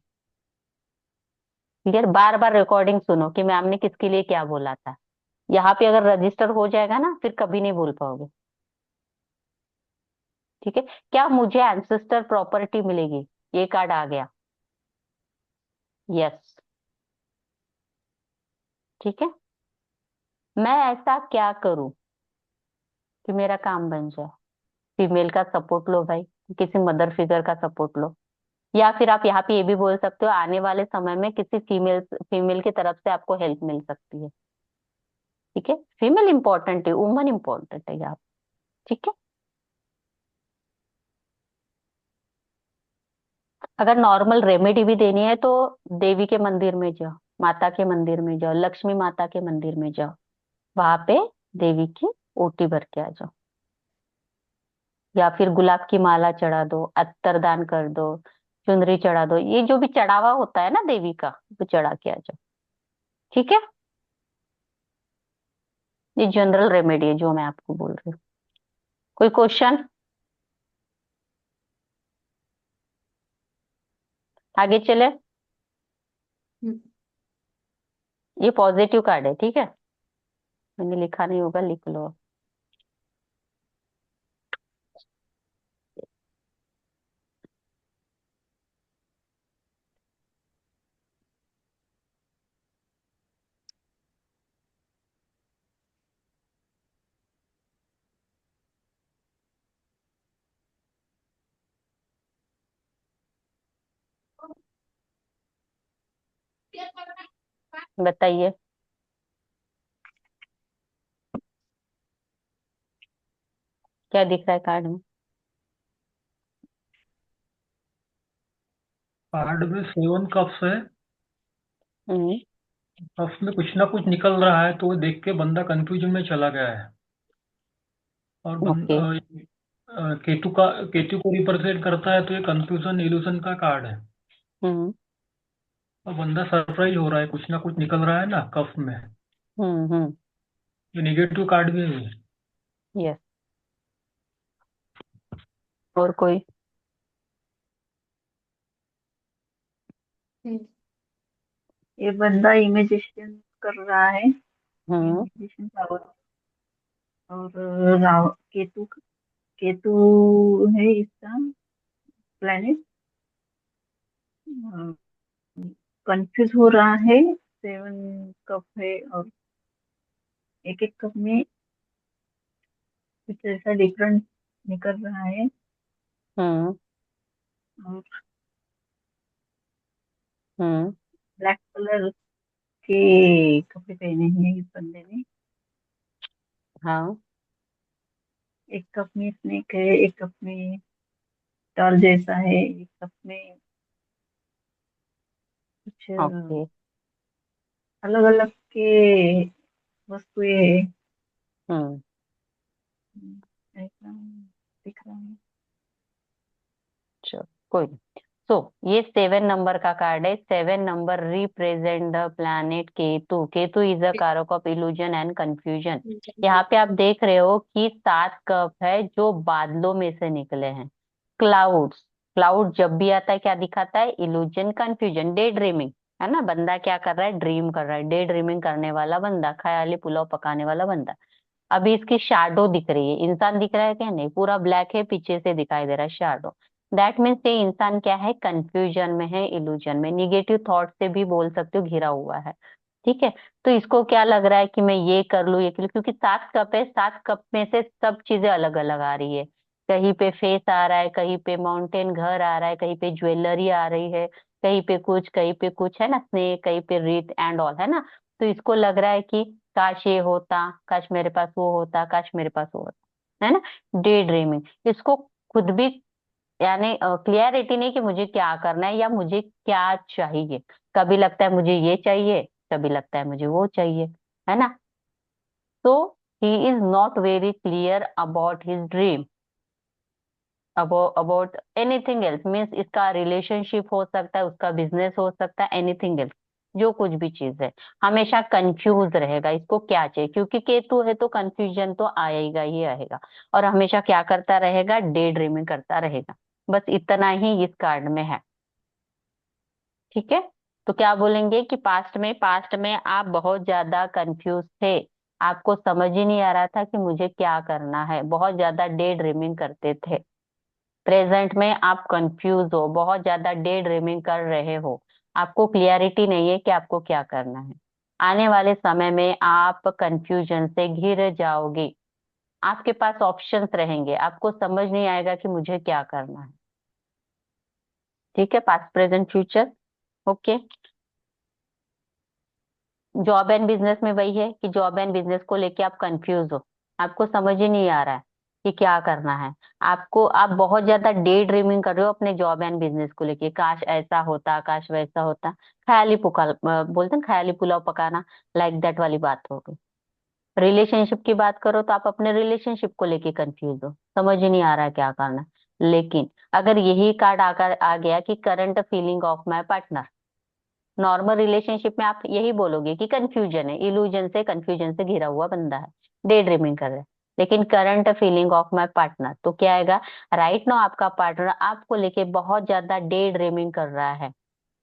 क्लियर? बार बार रिकॉर्डिंग सुनो कि मैम ने किसके लिए क्या बोला था, यहाँ पे अगर रजिस्टर हो जाएगा ना फिर कभी नहीं भूल पाओगे, ठीक है। क्या मुझे एंसेस्टर प्रॉपर्टी मिलेगी? ये कार्ड आ गया, यस, ठीक है। मैं ऐसा क्या करूं कि मेरा काम बन जाए? फीमेल का सपोर्ट लो भाई, किसी मदर फिगर का सपोर्ट लो, या फिर आप यहाँ पे ये भी बोल सकते हो आने वाले समय में किसी फीमेल फीमेल की तरफ से आपको हेल्प मिल सकती है, ठीक है। फीमेल इंपॉर्टेंट है, वुमन इंपॉर्टेंट है यहाँ, ठीक है। अगर नॉर्मल रेमेडी भी देनी है तो देवी के मंदिर में जाओ, माता के मंदिर में जाओ, लक्ष्मी माता के मंदिर में जाओ, वहां पे देवी की ओटी भर के आ जाओ, या फिर गुलाब की माला चढ़ा दो, अत्तर दान कर दो, चुनरी चढ़ा दो, ये जो भी चढ़ावा होता है ना देवी का, वो चढ़ा के आ जाओ, ठीक है। ये जनरल रेमेडी है जो मैं आपको बोल रही हूँ। कोई क्वेश्चन? आगे चले। हम्म। ये पॉजिटिव कार्ड है, ठीक है। मैंने लिखा नहीं होगा, लिख लो। बताइए क्या दिख रहा है कार्ड में। कार्ड में 7 कप्स है। हम्म। कप्स में कुछ ना कुछ निकल रहा है, तो वो देख के बंदा कंफ्यूजन में चला गया है। और ओके। केतु को रिप्रेजेंट करता है, तो ये कंफ्यूजन इल्यूजन का कार्ड है। हम्म। और बंदा सरप्राइज हो रहा है, कुछ ना कुछ निकल रहा है ना कप में। हम्म। ये निगेटिव कार्ड भी है ये। यस। और कोई। हम्म। ये बंदा इमेजिनेशन कर रहा है, हम्म। Imagination power. और राव केतु केतु है इसका प्लेनेट। कंफ्यूज हो रहा है। 7 कप है और एक एक कप में कुछ ऐसा डिफरेंट निकल रहा है। हम्म। और हम्म। ब्लैक कलर के कपड़े पहने हैं इस बंदे ने। हाँ। एक कप में स्नेक है, एक कप में डॉल जैसा है, एक कप में कुछ ओके। अलग अलग के वस्तुएं है। हम्म। ऐसा दिख रहा है। चलो कोई नहीं। सो ये 7 नंबर का कार्ड है। 7 number represent the planet Ketu. Ketu is a कारक ऑफ इल्यूजन एंड कंफ्यूजन। यहाँ पे आप देख रहे हो कि 7 कप है जो बादलों में से निकले हैं। क्लाउड्स। क्लाउड जब भी आता है क्या दिखाता है? Illusion, confusion, day dreaming. है ना? बंदा क्या कर रहा है? ड्रीम कर रहा है। डे ड्रीमिंग करने वाला बंदा, ख्याली पुलाव पकाने वाला बंदा। अभी इसकी शैडो दिख रही है। इंसान दिख रहा है क्या? नहीं, पूरा ब्लैक है, पीछे से दिखाई दे रहा है शैडो। दैट मीन्स ये इंसान क्या है? कंफ्यूजन में है, इल्यूजन में, निगेटिव थॉट से भी बोल सकते हो, घिरा हुआ है। ठीक है। तो इसको क्या लग रहा है कि मैं ये कर लूं, ये कर लूं, क्योंकि 7 कप है, 7 कप में से सब चीजें अलग अलग आ रही है। कहीं पे फेस आ रहा है, कहीं पे माउंटेन घर आ रहा है, कहीं पे ज्वेलरी आ रही है, कहीं पे कुछ, कहीं पे कुछ, है ना, स्नेक, कहीं पे रीत एंड ऑल, है ना। तो इसको लग रहा है कि काश ये होता, काश मेरे पास वो होता, काश मेरे पास वो होता, है ना। Day dreaming. इसको खुद भी यानी क्लियरिटी नहीं कि मुझे क्या करना है या मुझे क्या चाहिए। कभी लगता है मुझे ये चाहिए, कभी लगता है मुझे वो चाहिए, है ना। तो he is not very clear about his dream, about anything else. Means इसका रिलेशनशिप हो सकता है, उसका बिजनेस हो सकता है, एनीथिंग एल्स, जो कुछ भी चीज है। हमेशा कंफ्यूज रहेगा, इसको क्या चाहिए, क्योंकि केतु है तो कंफ्यूजन तो आएगा ही आएगा। और हमेशा क्या करता रहेगा? डे ड्रीमिंग करता रहेगा। बस इतना ही इस कार्ड में है। ठीक है। तो क्या बोलेंगे कि पास्ट में आप बहुत ज्यादा कंफ्यूज थे। आपको समझ ही नहीं आ रहा था कि मुझे क्या करना है, बहुत ज्यादा डे ड्रीमिंग करते थे। प्रेजेंट में आप कंफ्यूज हो, बहुत ज्यादा डे ड्रीमिंग कर रहे हो, आपको क्लियरिटी नहीं है कि आपको क्या करना है। आने वाले समय में आप कंफ्यूजन से घिर जाओगे। आपके पास ऑप्शंस रहेंगे, आपको समझ नहीं आएगा कि मुझे क्या करना है। ठीक है। Past present future. Okay. Job and business में वही है कि जॉब एंड बिजनेस को लेके आप कंफ्यूज हो, आपको समझ ही नहीं आ रहा है कि क्या करना है। आप बहुत ज्यादा डे ड्रीमिंग कर रहे हो अपने जॉब एंड बिजनेस को लेके, काश ऐसा होता, काश वैसा होता। बोलते हैं ख्याली पुलाव पकाना, लाइक दैट वाली बात हो गई। रिलेशनशिप की बात करो तो आप अपने रिलेशनशिप को लेके कंफ्यूज हो, समझ ही नहीं आ रहा है क्या करना। लेकिन अगर यही कार्ड आकर आ गया कि current feeling of my partner, normal relationship में आप यही बोलोगे कि कंफ्यूजन है, इल्यूजन से, कंफ्यूजन से घिरा हुआ बंदा है, डे ड्रीमिंग कर रहा है। लेकिन current feeling of my partner तो क्या आएगा? राइट नाउ आपका पार्टनर आपको लेके बहुत ज्यादा डे ड्रीमिंग कर रहा है,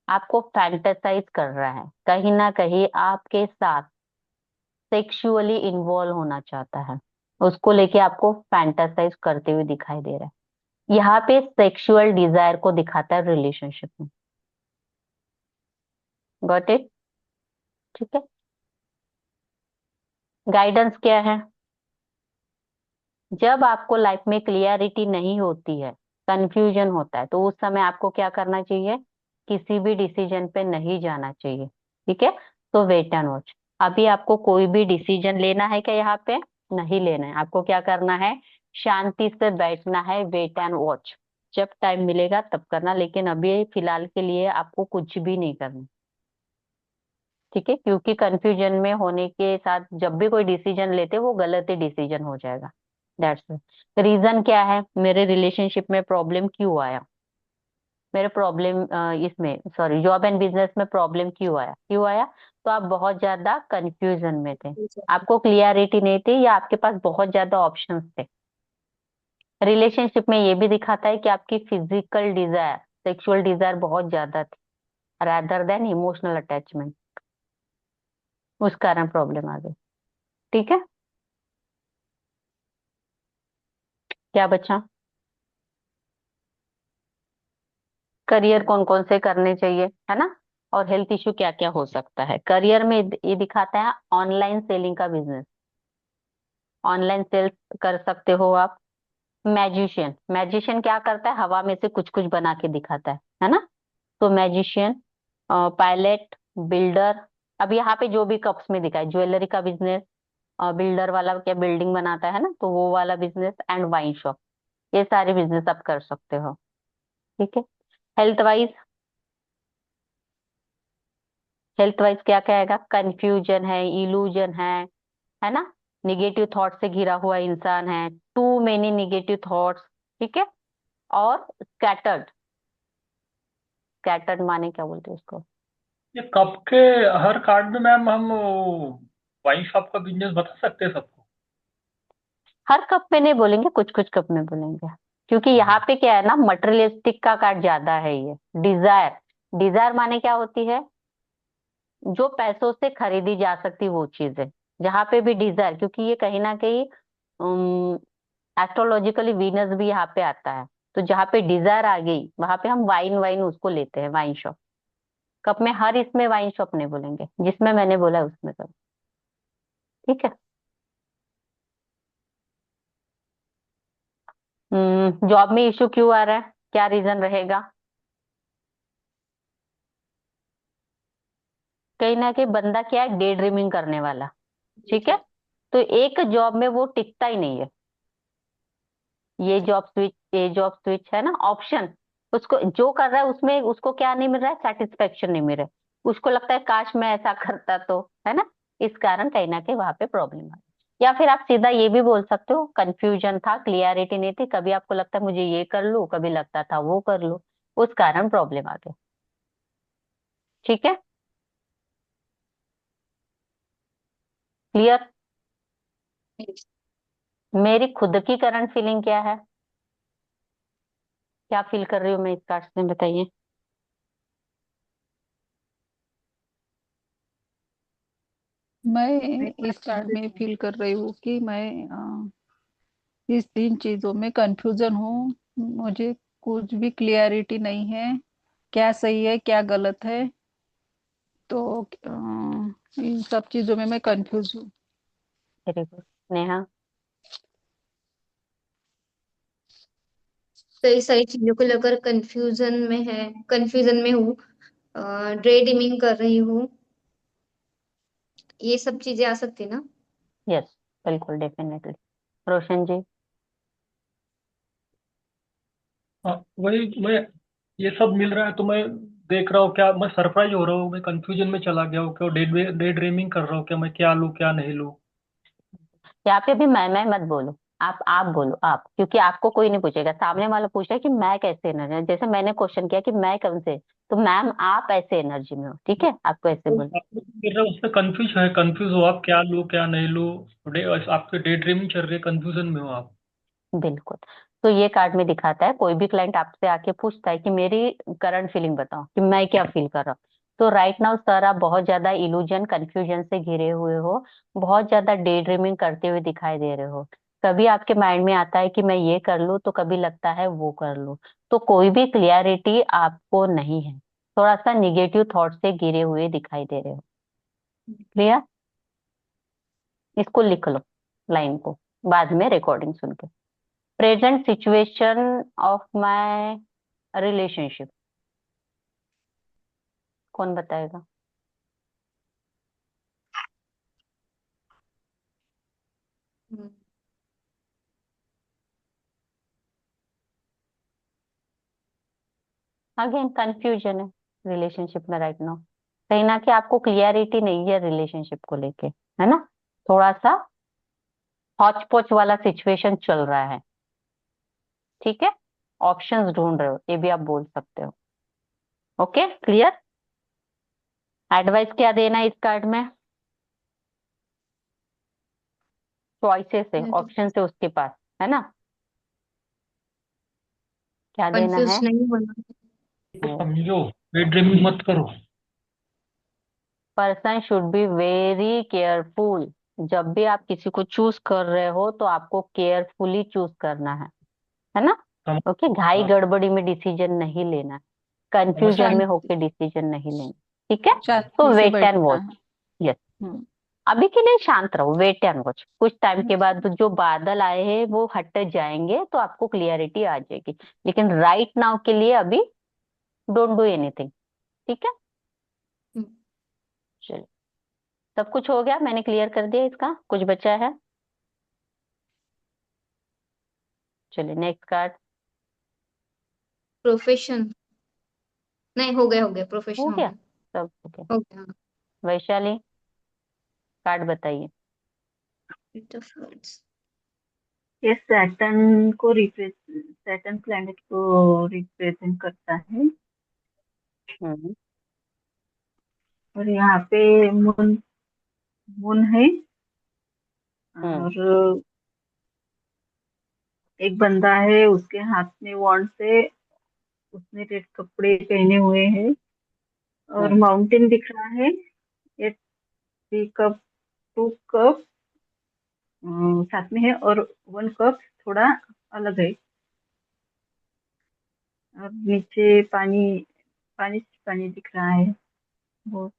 आपको फैंटेसाइज कर रहा है, कहीं ना कहीं आपके साथ सेक्सुअली इन्वॉल्व होना चाहता है, उसको लेके आपको फैंटासाइज करते हुए दिखाई दे रहा है। यहाँ पे सेक्सुअल डिजायर को दिखाता है रिलेशनशिप में। Got it? ठीक है। गाइडेंस क्या है? जब आपको लाइफ में क्लियरिटी नहीं होती है, कंफ्यूजन होता है, तो उस समय आपको क्या करना चाहिए? किसी भी डिसीजन पे नहीं जाना चाहिए। ठीक है। तो वेट एंड वॉच। अभी आपको कोई भी डिसीजन लेना है क्या? यहाँ पे नहीं लेना है। आपको क्या करना है? शांति से बैठना है, वेट एंड वॉच। जब टाइम मिलेगा तब करना, लेकिन अभी फिलहाल के लिए आपको कुछ भी नहीं करना। ठीक है, क्योंकि कंफ्यूजन में होने के साथ जब भी कोई डिसीजन लेते वो गलत ही डिसीजन हो जाएगा। That's reason. क्या है? मेरे रिलेशनशिप में प्रॉब्लम क्यों आया? मेरे प्रॉब्लम इसमें, सॉरी, जॉब एंड बिजनेस में प्रॉब्लम क्यों आया? क्यों आया? तो आप बहुत ज्यादा कंफ्यूजन में थे, आपको क्लियरिटी नहीं थी, या आपके पास बहुत ज्यादा ऑप्शंस थे। रिलेशनशिप में ये भी दिखाता है कि आपकी फिजिकल डिजायर, सेक्सुअल डिजायर बहुत ज्यादा थी, रादर देन इमोशनल अटैचमेंट। उस कारण प्रॉब्लम आ गई। ठीक है। क्या बचा? करियर कौन कौन से करने चाहिए, है ना? और हेल्थ इश्यू क्या क्या हो सकता है करियर में? ये दिखाता है ऑनलाइन सेलिंग का बिजनेस। ऑनलाइन सेल्स कर सकते हो आप। मैजिशियन, मैजिशियन क्या करता है? हवा में से कुछ कुछ बना के दिखाता है ना? तो मैजिशियन, पायलट, बिल्डर। अब यहाँ पे जो भी कप्स में दिखा है, ज्वेलरी का बिजनेस, बिल्डर वाला क्या बिल्डिंग बनाता है ना, तो वो वाला बिजनेस, एंड वाइन शॉप। ये सारे बिजनेस आप कर सकते हो। ठीक है। हेल्थ वाइज, हेल्थ वाइज क्या कहेगा? कंफ्यूजन है, इल्यूजन है ना? निगेटिव थॉट से घिरा हुआ इंसान है, टू मेनी निगेटिव थॉट्स। ठीक है। और स्कैटर्ड, स्कैटर्ड माने क्या बोलते हैं उसको? ये कब के हर कार्ड में मैम हम वाइन शॉप का बिजनेस बता सकते हैं सबको? हर कप में नहीं बोलेंगे, कुछ कुछ कप में बोलेंगे, क्योंकि यहाँ पे क्या है ना, मटेरियलिस्टिक का कार्ड ज्यादा है ये। डिजायर, डिजायर माने क्या होती है? जो पैसों से खरीदी जा सकती वो चीज है। जहाँ पे भी डिजायर, क्योंकि ये कहीं ना कहीं एस्ट्रोलॉजिकली वीनस भी यहाँ पे आता है, तो जहाँ पे डिजायर आ गई वहां पे हम वाइन वाइन उसको लेते हैं, वाइन शॉप। कप में हर इसमें वाइन शॉप नहीं बोलेंगे, जिसमें मैंने बोला उसमें करो। ठीक है। जॉब में इशू क्यों आ रहा है? क्या रीजन रहेगा? कहीं ना कहीं बंदा क्या है, डे ड्रीमिंग करने वाला। ठीक है। तो एक जॉब में वो टिकता ही नहीं है। ये जॉब स्विच, ये जॉब स्विच, है ना, ऑप्शन। उसको जो कर रहा है उसमें उसको क्या नहीं मिल रहा है? सेटिस्फेक्शन नहीं मिल रहा है। उसको लगता है काश मैं ऐसा करता तो, है ना? इस कारण कहीं ना कहीं वहां पे प्रॉब्लम आ रही। या फिर आप सीधा ये भी बोल सकते हो, कंफ्यूजन था, क्लियरिटी नहीं थी, कभी आपको लगता है मुझे ये कर लूं, कभी लगता था वो कर लूं, उस कारण प्रॉब्लम आ गया। ठीक है। क्लियर? मेरी खुद की करंट फीलिंग क्या है? क्या फील कर रही हूँ मैं इस कार्ड से, बताइए। मैं मैं इस कार्ड में फील कर रही हूँ कि मैं इस तीन चीजों में कंफ्यूजन हूँ। मुझे कुछ भी क्लियरिटी नहीं है, क्या सही है क्या गलत है। तो इन सब चीजों में मैं कंफ्यूज हूँ। Very good. नेहा? कई सारी चीजों को लेकर कंफ्यूजन में हूँ। ड्रे डिमिंग कर रही हूँ। ये सब चीजें आ सकती है ना? यस, बिल्कुल, डेफिनेटली। रोशन जी? हाँ, वही मैं, ये सब मिल रहा है तो मैं देख रहा हूँ, क्या मैं सरप्राइज हो रहा हूँ, मैं कंफ्यूजन में चला गया हूँ, क्या डे ड्रीमिंग कर रहा हूँ, क्या मैं क्या लूँ क्या नहीं लूँ? यहाँ पे भी मैं मत बोलो। आप बोलो आप, क्योंकि आपको कोई नहीं पूछेगा, सामने वाला पूछ रहा है कि मैं कैसे एनर्जी, जैसे मैंने क्वेश्चन किया कि मैं कौन से, तो मैम आप ऐसे एनर्जी में हो, ठीक है, आपको ऐसे तो बोलो। आपको जो मिल रहा है उससे कंफ्यूज हो आप, क्या लूँ क्या नहीं लूँ? आपके डे ड्रीमिंग चल रही है, कंफ्यूजन में हो आप। बिल्कुल। तो ये कार्ड में दिखाता है, कोई भी क्लाइंट आपसे आके पूछता है कि मेरी करंट फीलिंग बताओ, कि मैं क्या फील कर रहा हूँ, तो राइट नाउ सर आप बहुत ज्यादा इल्यूजन कंफ्यूजन से घिरे हुए हो, बहुत ज्यादा डे ड्रीमिंग करते हुए दिखाई दे रहे हो। कभी आपके माइंड में आता है कि मैं ये कर लूं, तो कभी लगता है वो कर लूं। तो कोई भी क्लियरिटी आपको नहीं है, थोड़ा सा निगेटिव थॉट से घिरे हुए दिखाई दे रहे हो। क्लियर? इसको लिख लो, लाइन को, बाद में रिकॉर्डिंग सुन के। Present situation of my relationship, कौन बताएगा? हम्म, अगेन कंफ्यूजन है रिलेशनशिप में राइट नाउ, कहीं ना कि आपको क्लियरिटी नहीं है रिलेशनशिप को लेके, है ना? थोड़ा सा हौच पौच वाला सिचुएशन चल रहा है। ठीक है, ऑप्शंस ढूंढ रहे हो, ये भी आप बोल सकते हो। Okay, clear? एडवाइस क्या देना है इस कार्ड में? चॉइसेस है, मैं तो ऑप्शन है उसके पास, है ना? क्या देना कंफ्यूज है? नहीं होना। तो समझो, डे ड्रीमिंग मत करो। Person should be very careful. जब भी आप किसी को चूज कर रहे हो तो आपको केयरफुली चूज करना है ना? सम, ओके, घाई हाँ, गड़बड़ी में डिसीजन नहीं लेना है, कंफ्यूजन में शांति होके डिसीजन नहीं लेना। ठीक है, तो शांति से वेट एंड बैठना वॉच। है। यस, हम्म। अभी के लिए शांत रहो, वेट एंड वॉच। कुछ टाइम के बाद जो बादल आए हैं वो हट जाएंगे तो आपको क्लियरिटी आ जाएगी, लेकिन राइट नाउ के लिए अभी डोंट डू एनीथिंग। ठीक है, हम्म, चलिए, सब कुछ हो गया, मैंने क्लियर कर दिया, इसका कुछ बचा है? चलिए नेक्स्ट कार्ड। प्रोफेशन नहीं, हो गया प्रोफेशन हो हो गया, गया। सब हो गया। हो गया। वैशाली, कार्ड बताइए। Eight of swords. ये सैटर्न प्लैनेट को रिप्रेजेंट करता है। हम्म। और यहाँ पे मून मून है। हम्म। और एक बंदा है, उसके हाथ में वॉन्ड से, उसने रेड कपड़े पहने हुए हैं। और हम्म। माउंटेन दिख रहा है। ये 3 कप, 2 कप साथ में है, और 1 कप थोड़ा अलग है। और नीचे पानी, पानी पानी दिख रहा है। वो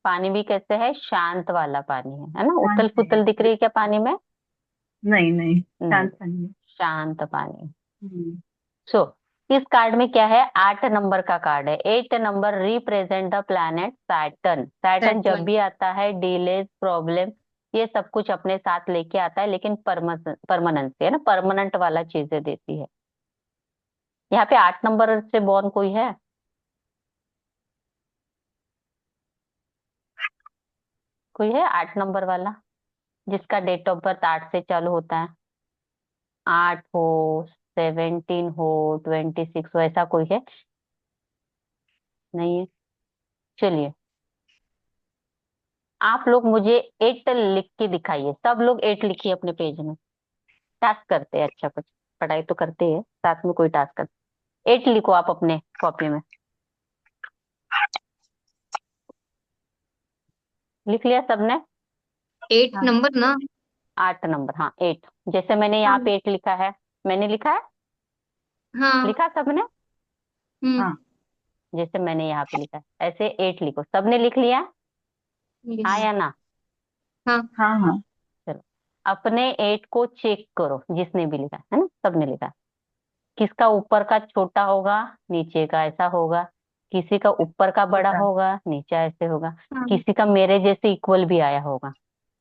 पानी भी कैसे है? शांत वाला पानी है ना? उथल शांत है। पुथल दिख रही है क्या पानी में? नहीं नहीं, नहीं, शांत पानी है। शांत पानी। हम्म, सो इस कार्ड में क्या है? 8 नंबर का कार्ड है। 8 number represent the planet Saturn. Saturn जब सैटर्न। भी आता है डिलेज, प्रॉब्लम, ये सब कुछ अपने साथ लेके आता है, लेकिन परमानेंट है ना, परमानेंट वाला चीजें देती है। यहाँ पे 8 नंबर से बॉर्न कोई है? कोई है 8 नंबर वाला जिसका डेट ऑफ बर्थ 8 से चालू होता है? 8 हो, 17 हो, 26 हो, ऐसा कोई है? नहीं है। चलिए, आप लोग मुझे 8 लिख के दिखाइए, सब लोग 8 लिखिए अपने पेज में। टास्क करते हैं, अच्छा कुछ पढ़ाई तो करते हैं, साथ में कोई टास्क करते। 8 लिखो आप अपने कॉपी में। लिख लिया सबने? एट हाँ नंबर ना। 8 नंबर, हाँ 8, जैसे मैंने यहाँ हाँ। पे 8 लिखा है। मैंने लिखा है? हाँ। लिखा सबने? हम्म। हाँ जैसे मैंने यहाँ पे लिखा है ऐसे 8 लिखो। सबने लिख लिया? हाँ यस। या ना? हाँ। हाँ हाँ। चलो, अपने 8 को चेक करो, जिसने भी लिखा है ना, सबने लिखा है। किसका ऊपर का छोटा होगा, नीचे का ऐसा होगा। किसी का ऊपर का बड़ा छोटा। होगा, नीचे ऐसे होगा। हाँ। किसी का मेरे जैसे इक्वल भी आया होगा।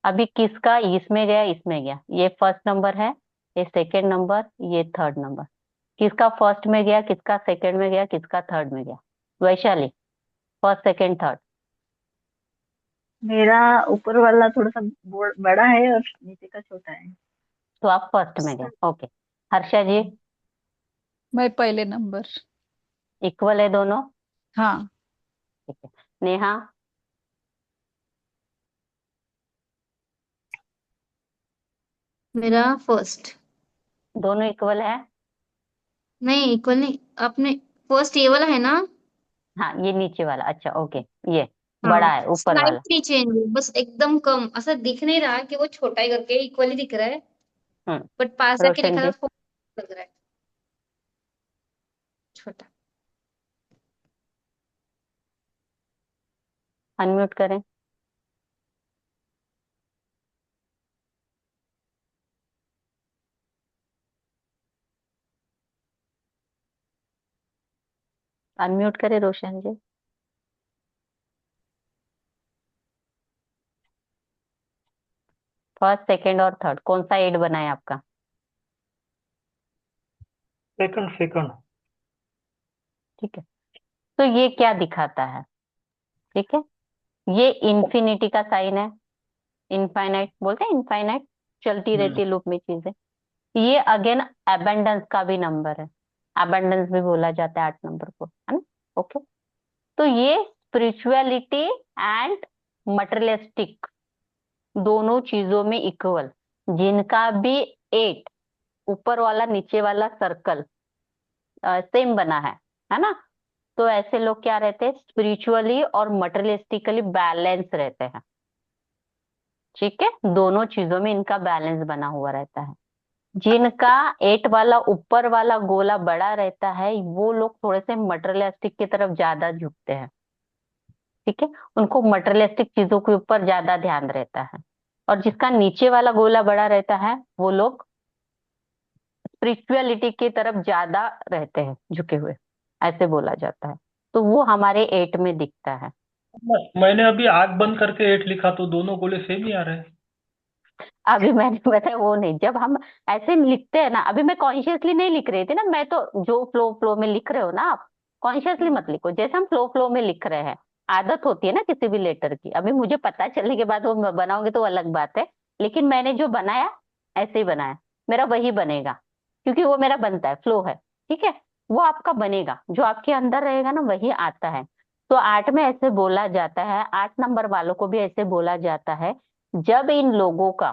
अभी किसका इसमें गया, इसमें गया, ये फर्स्ट नंबर है, ये सेकंड नंबर, ये थर्ड नंबर। किसका फर्स्ट में गया, किसका सेकंड में गया, किसका थर्ड में गया? Vaishali, first second third. मेरा ऊपर वाला थोड़ा सा बड़ा है, और नीचे का छोटा है। तो आप फर्स्ट में गए, ओके। हर्षा जी, मैं पहले नंबर। इक्वल है दोनों? हाँ। ठीक है। नेहा? मेरा फर्स्ट। दोनों इक्वल है? नहीं, इक्वल नहीं। आपने फर्स्ट ये वाला है ना? हाँ ये नीचे वाला, अच्छा ओके, ये हाँ, बड़ा है ऊपर वाला। स्लाइटली चेंज है, बस एकदम कम, ऐसा दिख नहीं रहा कि वो छोटा ही करके इक्वली दिख रहा है, हम्म। बट पास आके रोशन देखा जी, तो लग रहा है छोटा। अनम्यूट करें। अनम्यूट करें रोशन जी। फर्स्ट, सेकंड और थर्ड कौन सा एड बना है आपका? Second second. ठीक है, तो ये क्या दिखाता है? ठीक है, ये इन्फिनिटी का साइन है। इनफाइनाइट बोलते हैं, इनफाइनाइट चलती रहती है लूप में चीजें। ये अगेन अबंडेंस का भी नंबर है, अबंडेंस भी बोला जाता है 8 नंबर को, है ना? ओके, तो ये स्पिरिचुअलिटी एंड मटेरियलिस्टिक दोनों चीजों में इक्वल, जिनका भी 8 ऊपर वाला नीचे वाला सर्कल सेम बना है ना? तो ऐसे लोग क्या रहते हैं, स्पिरिचुअली और मटेरियलिस्टिकली बैलेंस रहते हैं। ठीक है, दोनों चीजों में इनका बैलेंस बना हुआ रहता है। जिनका 8 वाला ऊपर वाला गोला बड़ा रहता है, वो लोग थोड़े से मटेरियलिस्टिक की तरफ ज्यादा झुकते हैं। ठीक है, उनको मटेरियलिस्टिक चीजों के ऊपर ज्यादा ध्यान रहता है। और जिसका नीचे वाला गोला बड़ा रहता है, वो लोग स्पिरिचुअलिटी की तरफ ज्यादा रहते हैं झुके हुए, ऐसे बोला जाता है। तो वो हमारे 8 में दिखता है। मैंने अभी आंख बंद करके 8 लिखा तो दोनों गोले सेम ही आ रहे हैं। अभी मैंने बताया वो नहीं, जब हम ऐसे लिखते हैं ना, अभी मैं कॉन्शियसली नहीं लिख रही थी ना, मैं तो जो फ्लो फ्लो में लिख रहे हो ना आप, कॉन्शियसली मत लिखो। जैसे हम फ्लो फ्लो में लिख रहे हैं, आदत होती है ना किसी भी लेटर की, अभी मुझे पता चलने के बाद वो मैं बनाऊंगी तो अलग बात है, लेकिन मैंने जो बनाया ऐसे ही बनाया, मेरा वही बनेगा, क्योंकि वो मेरा बनता है, फ्लो है। ठीक है, वो आपका बनेगा, जो आपके अंदर रहेगा ना वही आता है। तो 8 में ऐसे बोला जाता है, 8 नंबर वालों को भी ऐसे बोला जाता है। जब इन लोगों का,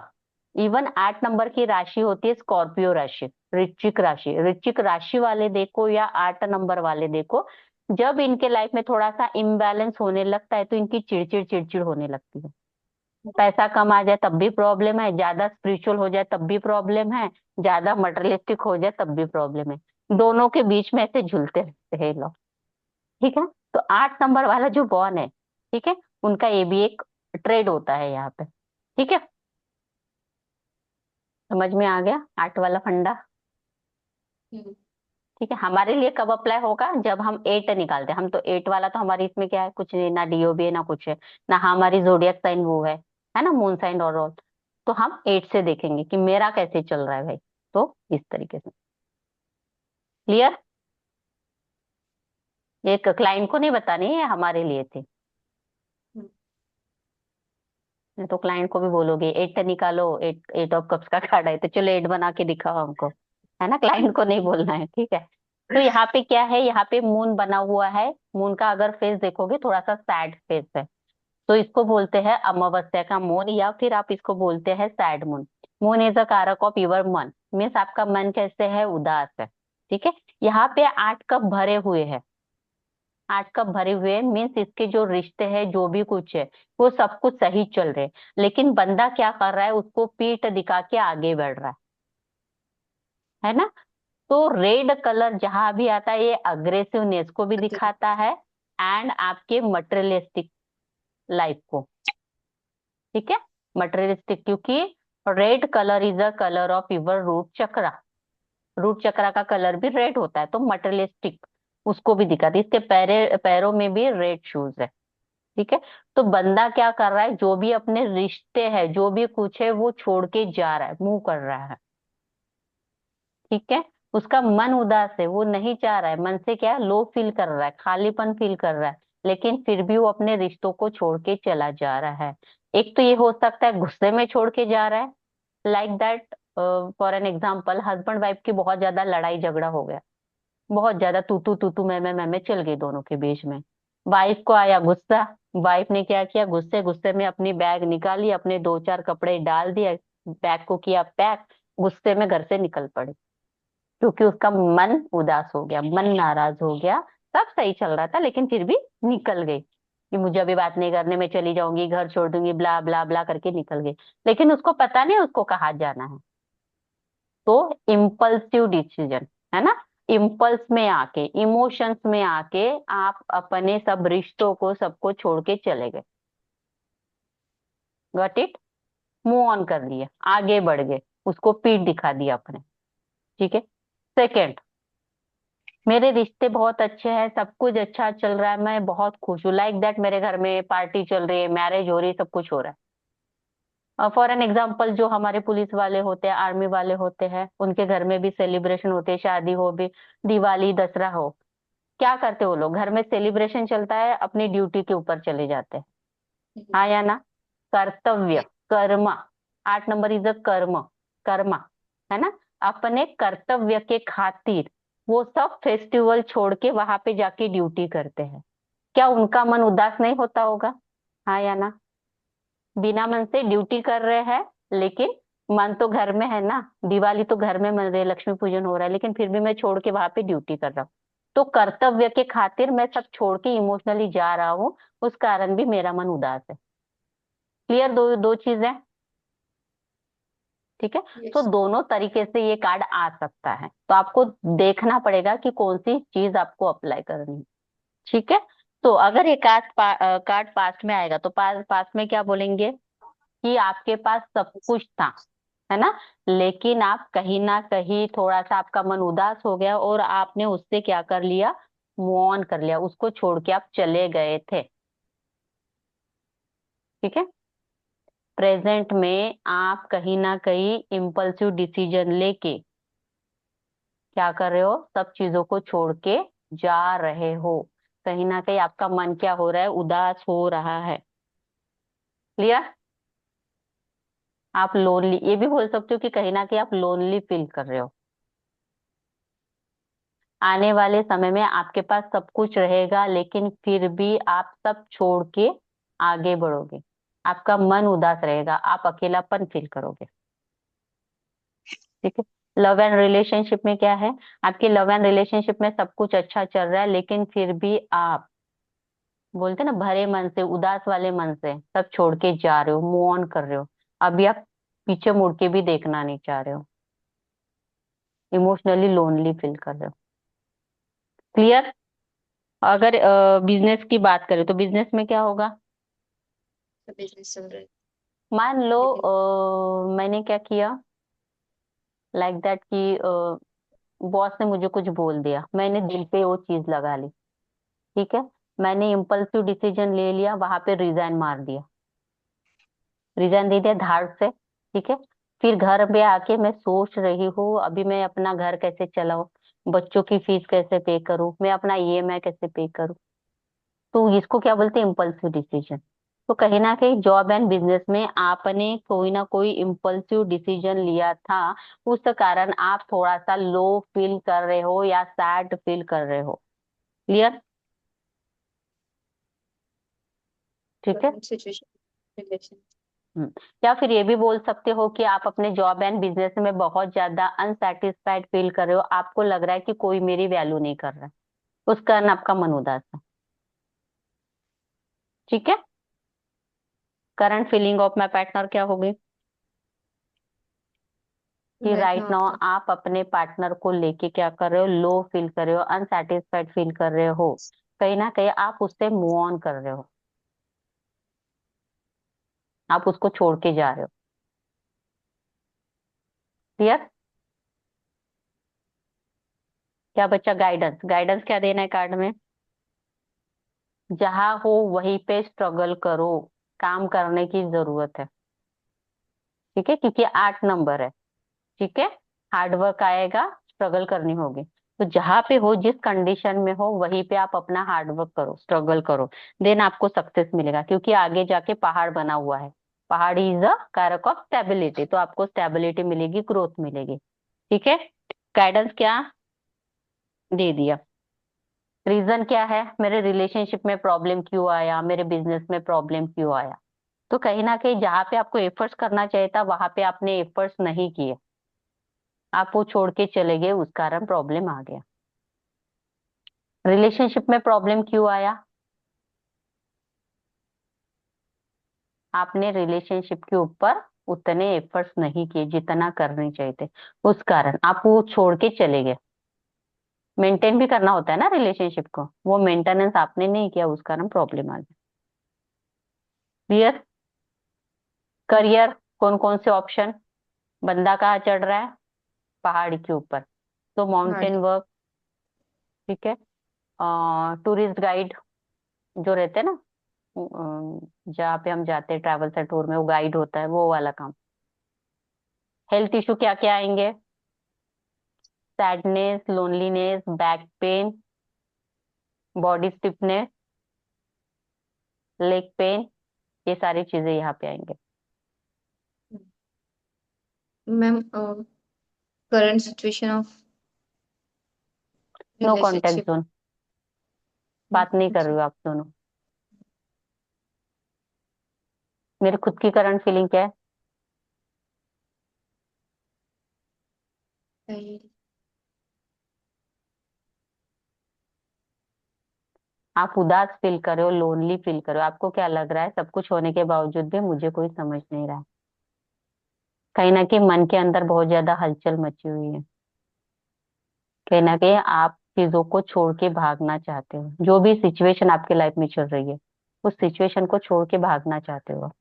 इवन 8 नंबर की राशि होती है स्कॉर्पियो राशि, ऋचिक राशि, ऋचिक राशि वाले देखो या 8 नंबर वाले देखो, जब इनके लाइफ में थोड़ा सा इम्बैलेंस होने लगता है तो इनकी चिड़चिड़ चिड़चिड़ होने लगती है। पैसा कम आ जाए तब भी प्रॉब्लम है, ज्यादा स्पिरिचुअल हो जाए तब भी प्रॉब्लम है, ज्यादा मटेरियलिस्टिक हो जाए तब भी प्रॉब्लम है। दोनों के बीच में ऐसे झूलते रहते हैं ये लोग। ठीक है, तो 8 नंबर वाला जो बॉन है, ठीक है, उनका ये भी एक ट्रेड होता है यहाँ पे। ठीक है, समझ में आ गया 8 वाला फंडा? हम्म। ठीक है, हमारे लिए कब अप्लाई होगा, जब हम 8 निकालते हैं। हम तो 8 वाला तो हमारी इसमें क्या है, कुछ नहीं, ना डीओबी है ना कुछ है, ना हमारी जोडियक साइन वो है ना, मून साइन और ऑल। तो हम 8 से देखेंगे कि मेरा कैसे चल रहा है भाई। तो इस तरीके से क्लियर। एक क्लाइंट को नहीं बतानी है, ये हमारे लिए थे। हम्म। नहीं तो क्लाइंट को भी बोलोगे 8 निकालो, 8 8 ऑफ कप्स का कार्ड है तो चलो 8 बना के दिखाओ हमको, है ना? क्लाइंट को नहीं बोलना है, ठीक है। तो यहाँ पे क्या है, यहाँ पे मून बना हुआ है। मून का अगर फेस देखोगे थोड़ा सा सैड फेस है, तो इसको बोलते हैं अमावस्या का मून, या फिर आप इसको बोलते हैं sad moon. Moon is a कारक ऑफ योर मन, मीन्स आपका मन कैसे है, उदास है। ठीक है, यहाँ पे 8 कप भरे हुए हैं। 8 कप भरे हुए मीन्स इसके जो रिश्ते हैं जो भी कुछ है वो सब कुछ सही चल रहे, लेकिन बंदा क्या कर रहा है, उसको पीठ दिखा के आगे बढ़ रहा है ना? तो रेड कलर जहां भी आता है ये अग्रेसिवनेस को भी दिखाता है, एंड आपके मटेरियलिस्टिक लाइफ को। ठीक है, मटेरियलिस्टिक, क्योंकि red colour is a colour of your root chakra. Root chakra का कलर भी रेड होता है, तो मटेरियलिस्टिक उसको भी दिखाती है। इसके पैरों में भी रेड शूज है। ठीक है, तो बंदा क्या कर रहा है, जो भी अपने रिश्ते है जो भी कुछ है वो छोड़ के जा रहा है, मूव कर रहा है। ठीक है, उसका मन उदास है, वो नहीं चाह रहा है, मन से क्या लो फील कर रहा है, खालीपन फील कर रहा है, लेकिन फिर भी वो अपने रिश्तों को छोड़ के चला जा रहा है। एक तो ये हो सकता है गुस्से में छोड़ के जा रहा है, like that, for an example, husband wife की बहुत ज्यादा लड़ाई झगड़ा हो गया, बहुत ज्यादा तू तू मैं चल गई दोनों के बीच में। वाइफ को आया गुस्सा, वाइफ ने क्या किया, गुस्से गुस्से में अपनी बैग निकाली, अपने 2 4 कपड़े डाल दिए, बैग को किया पैक, गुस्से में घर से निकल पड़ी, क्योंकि उसका मन उदास हो गया, मन नाराज हो गया, सब सही चल रहा था, लेकिन फिर भी निकल गई कि मुझे अभी बात नहीं करने, में चली जाऊंगी, घर छोड़ दूंगी, ब्ला ब्ला ब्ला करके निकल गई। लेकिन उसको पता नहीं उसको कहाँ जाना है। तो इम्पल्सिव डिसीजन, है ना, इम्पल्स में आके, इमोशंस में आके आप अपने सब रिश्तों को, सबको छोड़ के चले गए। Got it? मूव ऑन कर लिए, आगे बढ़ गए, उसको पीठ दिखा दिया अपने। ठीक है। सेकेंड, मेरे रिश्ते बहुत अच्छे हैं, सब कुछ अच्छा चल रहा है, मैं बहुत खुश हूँ, लाइक दैट मेरे घर में पार्टी चल रही है, मैरिज हो रही है, सब कुछ हो रहा है। फॉर एन एग्जाम्पल, जो हमारे पुलिस वाले होते हैं, आर्मी वाले होते हैं, उनके घर में भी सेलिब्रेशन होते हैं, शादी हो भी, दिवाली दशहरा हो, क्या करते हैं वो लोग? घर में सेलिब्रेशन चलता है, अपनी ड्यूटी के ऊपर चले जाते हैं। हाँ या ना? कर्तव्य, कर्म, 8 नंबर इज अ कर्म, कर्मा, है ना। अपने कर्तव्य के खातिर वो सब फेस्टिवल छोड़ के वहां पे जाके ड्यूटी करते हैं। क्या उनका मन उदास नहीं होता होगा? हाँ या ना? बिना मन से ड्यूटी कर रहे हैं, लेकिन मन तो घर में है ना। दिवाली तो घर में मन रही है, लक्ष्मी पूजन हो रहा है, लेकिन फिर भी मैं छोड़ के वहां पे ड्यूटी कर रहा हूँ। तो कर्तव्य के खातिर मैं सब छोड़ के इमोशनली जा रहा हूँ, उस कारण भी मेरा मन उदास है। क्लियर? दो दो चीजें। ठीक है। तो यस। दोनों तरीके से ये कार्ड आ सकता है, तो आपको देखना पड़ेगा कि कौन सी चीज आपको अप्लाई करनी है। ठीक है। तो अगर ये कार्ड पास्ट में आएगा, तो पास्ट में क्या बोलेंगे? कि आपके पास सब कुछ था, है ना, लेकिन आप कहीं ना कहीं थोड़ा सा आपका मन उदास हो गया और आपने उससे क्या कर लिया? मूव ऑन कर लिया, उसको छोड़ के आप चले गए थे। ठीक है। प्रेजेंट में आप कहीं ना कहीं इम्पल्सिव डिसीजन लेके क्या कर रहे हो? सब चीजों को छोड़ के जा रहे हो। कहीं ना कहीं आपका मन क्या हो रहा है? उदास हो रहा है। क्लियर? आप लोनली, ये भी बोल सकते हो कि कहीं ना कहीं आप लोनली फील कर रहे हो। आने वाले समय में आपके पास सब कुछ रहेगा, लेकिन फिर भी आप सब छोड़ के आगे बढ़ोगे। आपका मन उदास रहेगा, आप अकेलापन फील करोगे। ठीक है। लव एंड रिलेशनशिप में क्या है? आपके लव एंड रिलेशनशिप में सब कुछ अच्छा चल रहा है, लेकिन फिर भी आप बोलते ना भरे मन से, उदास वाले मन से सब छोड़ के जा रहे हो, मूव ऑन कर रहे हो। अभी आप पीछे मुड़ के भी देखना नहीं चाह रहे हो, इमोशनली लोनली फील कर रहे हो। क्लियर? अगर बिजनेस की बात करें, तो बिजनेस में क्या होगा? बिजनेस चल रहा है मान लो लेकिन मैंने क्या किया, लाइक दैट कि बॉस ने मुझे कुछ बोल दिया, मैंने दिल पे वो चीज लगा ली। ठीक है। मैंने इम्पल्सिव डिसीजन ले लिया, वहां पे रिजाइन मार दिया, रिजाइन दे दिया धाड़ से। ठीक है। फिर घर पे आके मैं सोच रही हूँ, अभी मैं अपना घर कैसे चलाऊं, बच्चों की फीस कैसे पे करूं, मैं अपना ईएमआई कैसे पे करूं। तो इसको क्या बोलते हैं? Impulsive decision. तो कहीं ना कहीं जॉब एंड बिजनेस में आपने कोई ना कोई इम्पल्सिव डिसीजन लिया था, उस कारण आप थोड़ा सा लो फील कर रहे हो या सैड फील कर रहे हो। क्लियर? ठीक है। Current situation relation. हम्म। या फिर ये भी बोल सकते हो कि आप अपने जॉब एंड बिजनेस में बहुत ज्यादा अनसेटिस्फाइड फील कर रहे हो, आपको लग रहा है कि कोई मेरी वैल्यू नहीं कर रहा है, उस कारण आपका मन उदास है। ठीक है। Current feeling of my partner क्या होगी? कि राइट राइट नाउ नाउ आपका आप अपने पार्टनर को लेके क्या कर रहे हो? लो फील कर रहे हो, अनसेटिस्फाइड फील कर रहे हो, कहीं ना कहीं आप उससे मूव ऑन कर रहे हो, आप उसको छोड़ के जा रहे हो। क्लियर? क्या बच्चा? गाइडेंस, गाइडेंस क्या देना है कार्ड में? जहां हो वहीं पे स्ट्रगल करो, काम करने की जरूरत है। ठीक है, क्योंकि 8 नंबर है। ठीक है। हार्डवर्क आएगा, स्ट्रगल करनी होगी। तो जहां पे हो, जिस कंडीशन में हो, वहीं पे आप अपना हार्डवर्क करो, स्ट्रगल करो, देन आपको सक्सेस मिलेगा, क्योंकि आगे जाके पहाड़ बना हुआ है। पहाड़ इज अ कारक ऑफ स्टेबिलिटी, तो आपको स्टेबिलिटी मिलेगी, ग्रोथ मिलेगी। ठीक है। गाइडेंस क्या दे दिया? रीजन क्या है? मेरे रिलेशनशिप में प्रॉब्लम क्यों आया, मेरे बिजनेस में प्रॉब्लम क्यों आया? तो कहीं ना कहीं जहाँ पे आपको एफर्ट्स करना चाहिए था, वहां पे आपने एफर्ट्स नहीं किए, आप वो छोड़ के चले गए, उस कारण प्रॉब्लम आ गया। रिलेशनशिप में प्रॉब्लम क्यों आया? आपने रिलेशनशिप के ऊपर उतने एफर्ट्स नहीं किए जितना करने चाहिए थे, उस कारण आप वो छोड़ के चले गए। मेंटेन भी करना होता है ना रिलेशनशिप को, वो मेंटेनेंस आपने नहीं किया, उस कारण प्रॉब्लम आ गई। क्लियर? करियर, कौन कौन से ऑप्शन? बंदा कहाँ चढ़ रहा है? पहाड़ी के ऊपर, तो हाँ माउंटेन वर्क। ठीक है। टूरिस्ट गाइड जो रहते हैं ना, जहाँ पे हम जाते हैं ट्रैवल से टूर में, वो गाइड होता है, वो वाला काम। हेल्थ इशू क्या क्या आएंगे? Sadness, loneliness, back pain, body stiffness, leg pain, ये सारी चीजें यहाँ पे आएंगे। Ma'am, current situation of no contact relationship. Zone, बात नहीं कर रही हो आप दोनों। मेरी खुद की करंट फीलिंग क्या है? आप उदास फील कर रहे हो, लोनली फील कर रहे हो, आपको क्या लग रहा है? सब कुछ होने के बावजूद भी मुझे कोई समझ नहीं रहा है। कहीं ना कहीं मन के अंदर बहुत ज्यादा हलचल मची हुई है। कहीं ना कहीं आप चीजों को छोड़ के भागना चाहते हो, जो भी सिचुएशन आपके लाइफ में चल रही है, उस सिचुएशन को छोड़ के भागना चाहते हो।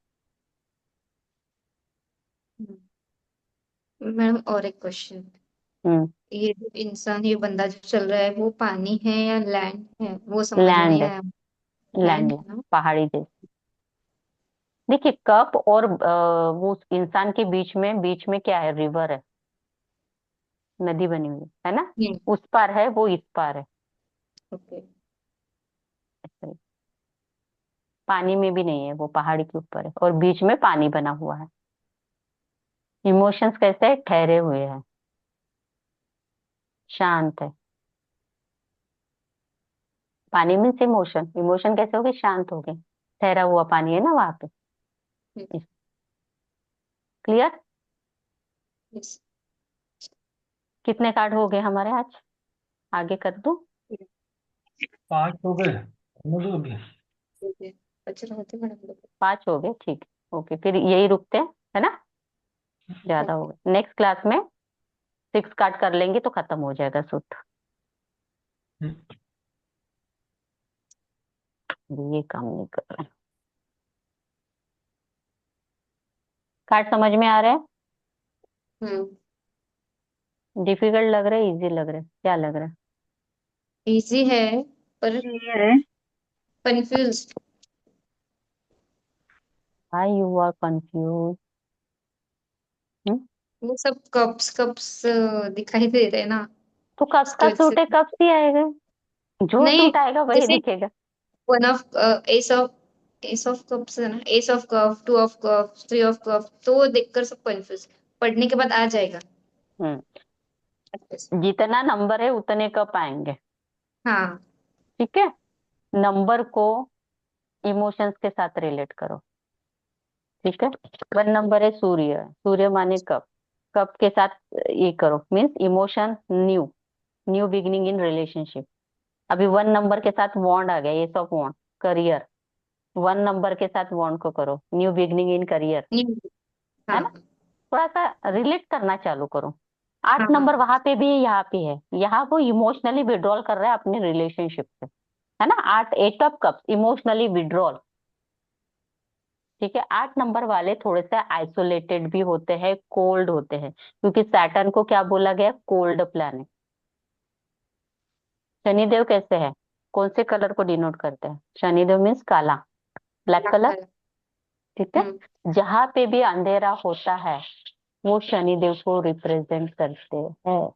मैम, और एक क्वेश्चन। हम्म। ये जो इंसान, ये बंदा जो चल रहा है, वो पानी है या लैंड है, वो समझ में लैंड नहीं है, आया। लैंड लैंड है, है ना? पहाड़ी जैसे। देखिए, कप और वो उस इंसान के बीच में क्या है? रिवर है, नदी बनी हुई है ना। उस पार है, वो इस पार है। ओके। ऐसे ही। पानी में भी नहीं है, वो पहाड़ी के ऊपर है और बीच में पानी बना हुआ है। इमोशंस कैसे है? ठहरे हुए हैं, शांत है। पानी मीन्स इमोशन, इमोशन कैसे हो गए? शांत हो गए, ठहरा हुआ पानी है ना वहां पे। क्लियर? यस। कितने कार्ड हो गए हमारे आज? आगे कर दूं? 5 हो गए, होने दो अभी। अच्छा रहते मैडम लोग। 5 हो गए, ठीक है, ओके, फिर यही रुकते हैं, है ना। ज्यादा हो गए, नेक्स्ट क्लास में 6 कार्ड कर लेंगे तो खत्म हो जाएगा सूट। हम्म, ये काम नहीं कर रहे। कार्ड समझ में आ रहा है? हम्म। डिफिकल्ट लग रहा है, इजी लग रहा है, क्या लग रहा है? इजी है, पर क्लियर है। Confuse. Hi you are confuse. वो सब कप्स कप्स दिखाई दे रहे हैं ना, तो कब उसकी का वजह से। सूट है, कब से आएगा? जो नहीं, सूट आएगा वही जैसे दिखेगा। One of S of cups है ना, S of cup, two of cup, three of cup, तो वो देखकर सब कंफ्यूज। पढ़ने के बाद आ जाएगा हम्म। अच्छे से। जितना नंबर है उतने कप आएंगे। हाँ। ठीक है। नंबर को इमोशंस के साथ रिलेट करो। ठीक है। 1 नंबर है सूर्य, सूर्य माने कप, कप के साथ ये करो, means emotion, new, new beginning in relationship. अभी 1 नंबर के साथ वॉन्ड आ गया, ace of wand, career. 1 number के साथ वॉन्ड को करो, न्यू बिगिनिंग इन करियर। नहीं। है हाँ। ना। थोड़ा सा रिलेट करना चालू करो। 8 हाँ। नंबर वहां पे भी है, यहाँ पे है, यहाँ वो इमोशनली विड्रॉल कर रहा है अपने रिलेशनशिप से। है ना। 8, 8 ऑफ कप्स, इमोशनली विड्रॉल। ठीक है। 8 नंबर वाले थोड़े से आइसोलेटेड भी होते हैं, कोल्ड होते हैं, क्योंकि सैटर्न को क्या बोला गया? Cold planet. शनिदेव कैसे है? कौन से कलर को डिनोट करते हैं? शनिदेव मीन्स काला, ब्लैक ब्लैक कलर। कलर। ठीक है। जहां पे भी अंधेरा होता है, वो शनिदेव को रिप्रेजेंट करते हैं।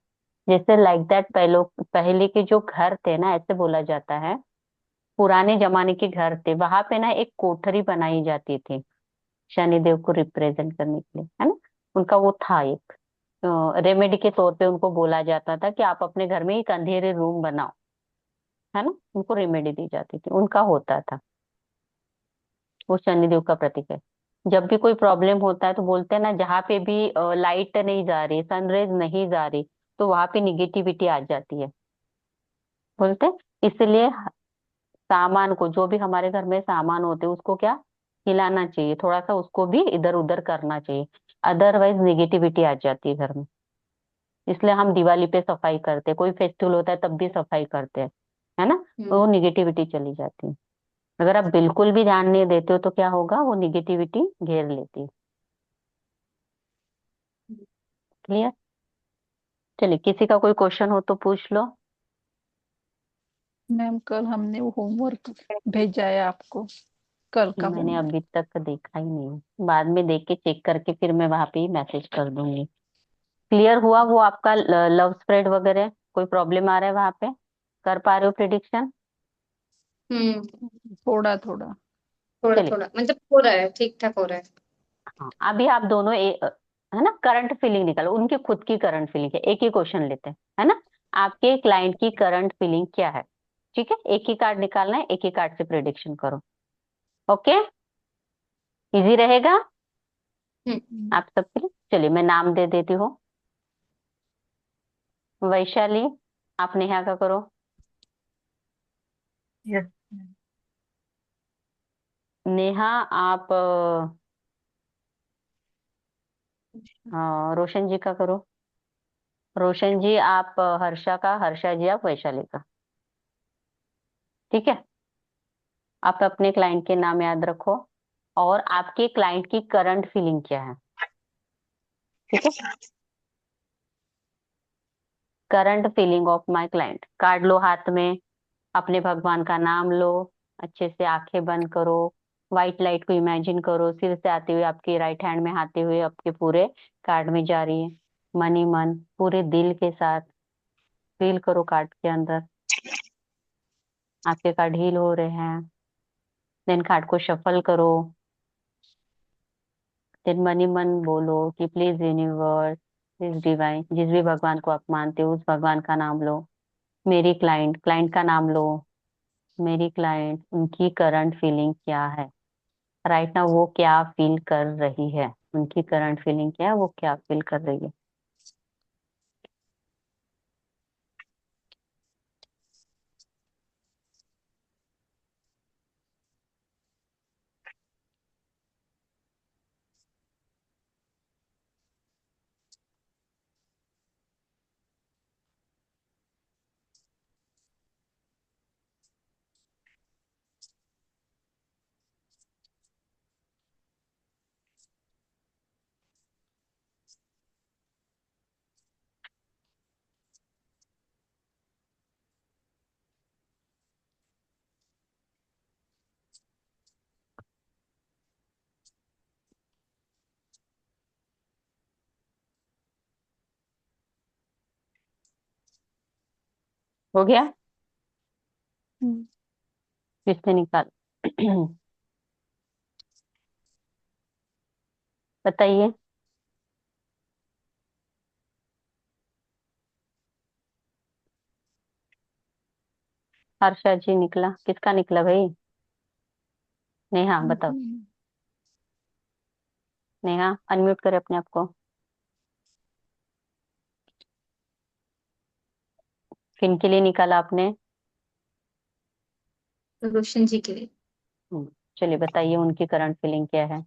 जैसे लाइक दैट, पहले के जो घर थे ना, ऐसे बोला जाता है, पुराने जमाने के घर थे, वहां पे ना एक कोठरी बनाई जाती थी शनिदेव को रिप्रेजेंट करने के लिए। है ना। उनका वो था एक रेमेडी के तौर पे, उनको बोला जाता था कि आप अपने घर में एक अंधेरे रूम बनाओ। है ना। उनको रेमेडी दी जाती थी, उनका होता था। वो शनिदेव का प्रतीक है। जब भी कोई प्रॉब्लम होता है तो बोलते हैं ना, जहाँ पे भी लाइट नहीं जा रही, सनरेज नहीं जा रही, तो वहां पे निगेटिविटी आ जाती है, बोलते हैं इसलिए सामान को, जो भी हमारे घर में सामान होते हैं उसको क्या, हिलाना चाहिए, थोड़ा सा उसको भी इधर उधर करना चाहिए, अदरवाइज निगेटिविटी आ जाती है घर में। इसलिए हम दिवाली पे सफाई करते हैं, कोई फेस्टिवल होता है तब भी सफाई करते हैं, है ना। तो हम्म। वो निगेटिविटी चली जाती है। अगर आप बिल्कुल भी ध्यान नहीं देते हो तो क्या होगा, वो निगेटिविटी घेर लेती है। क्लियर। चलिए, किसी का कोई क्वेश्चन हो तो पूछ लो। मैम कल हमने वो होमवर्क भेजा है आपको, कल का मैंने होमवर्क। अभी तक देखा ही नहीं है, बाद में देख के चेक करके फिर मैं वहां पे ही मैसेज कर दूंगी। क्लियर हुआ वो आपका लव स्प्रेड वगैरह, कोई प्रॉब्लम आ रहा है वहां पे, कर पा रहे हो प्रिडिक्शन? हम्म। थोड़ा थोड़ा। थोड़ा चलिए। थोड़ा मतलब हो रहा है, ठीक ठाक हो रहा है। हाँ, अभी आप दोनों है ना, करंट फीलिंग निकालो, उनकी खुद की करंट फीलिंग है, एक ही क्वेश्चन लेते हैं, है ना। आपके क्लाइंट की करंट फीलिंग क्या है? ठीक है, एक ही कार्ड निकालना है, एक ही कार्ड से प्रिडिक्शन करो। ओके, इजी रहेगा हम्म। आप सबके लिए। चलिए, मैं नाम दे देती हूँ। वैशाली, आप नेहा का करो। यस। नेहा, आप रोशन जी का करो। रोशन जी, आप हर्षा का, हर्षा जी आप वैशाली का। ठीक है, आप अपने क्लाइंट के नाम याद रखो, और आपके क्लाइंट की करंट फीलिंग क्या है। ठीक है, current feeling of my client. Card लो हाथ में, अपने भगवान का नाम लो, अच्छे से आंखें बंद करो, व्हाइट लाइट को इमेजिन करो, सिर से आते हुए आपके राइट हैंड में आते हुए आपके पूरे कार्ड में जा रही है। मन ही मन पूरे दिल के साथ फील करो कार्ड के अंदर, आपके कार्ड हील हो रहे हैं। देन कार्ड को शफल करो। देन मन ही मन बोलो कि प्लीज यूनिवर्स, प्लीज डिवाइन, जिस भी भगवान को आप मानते हो उस भगवान का नाम लो। मेरी क्लाइंट, क्लाइंट का नाम लो। मेरी क्लाइंट, उनकी करंट फीलिंग क्या है राइट नाउ, वो क्या फील कर रही है, उनकी करंट फीलिंग क्या है, वो क्या फील कर रही है। हो गया, हम्म। किसने निकाल बताइए। हर्षा जी निकला, किसका निकला भाई? नेहा बताओ। नेहा, अनम्यूट करे अपने आप को। किन के लिए निकाला आपने? रोशन जी के लिए। हम्म, चलिए बताइए उनकी करंट फीलिंग क्या है,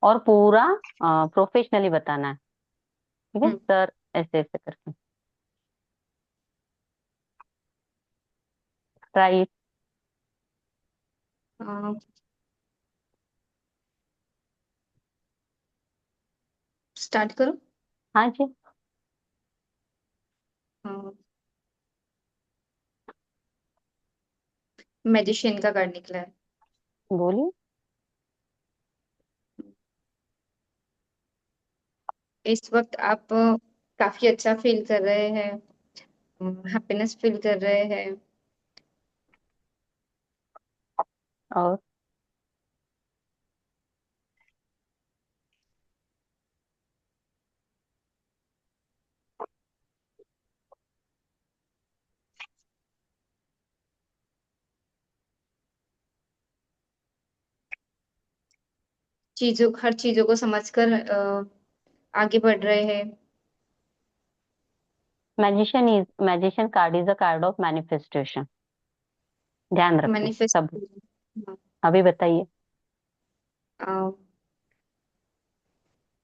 और पूरा प्रोफेशनली बताना है। ठीक है हम्म। सर, ऐसे ऐसे करके ट्राई। स्टार्ट करो। हाँ जी, मैजिशियन का कार्ड निकला है। बोलिए। इस वक्त आप काफी अच्छा फील कर रहे हैं, हैप्पीनेस फील कर रहे हैं। और हर चीजों को समझकर आगे बढ़ रहे हैं। Magician card is a card of manifestation. ध्यान रखिए मैनिफेस्ट। सब। अभी बताइए।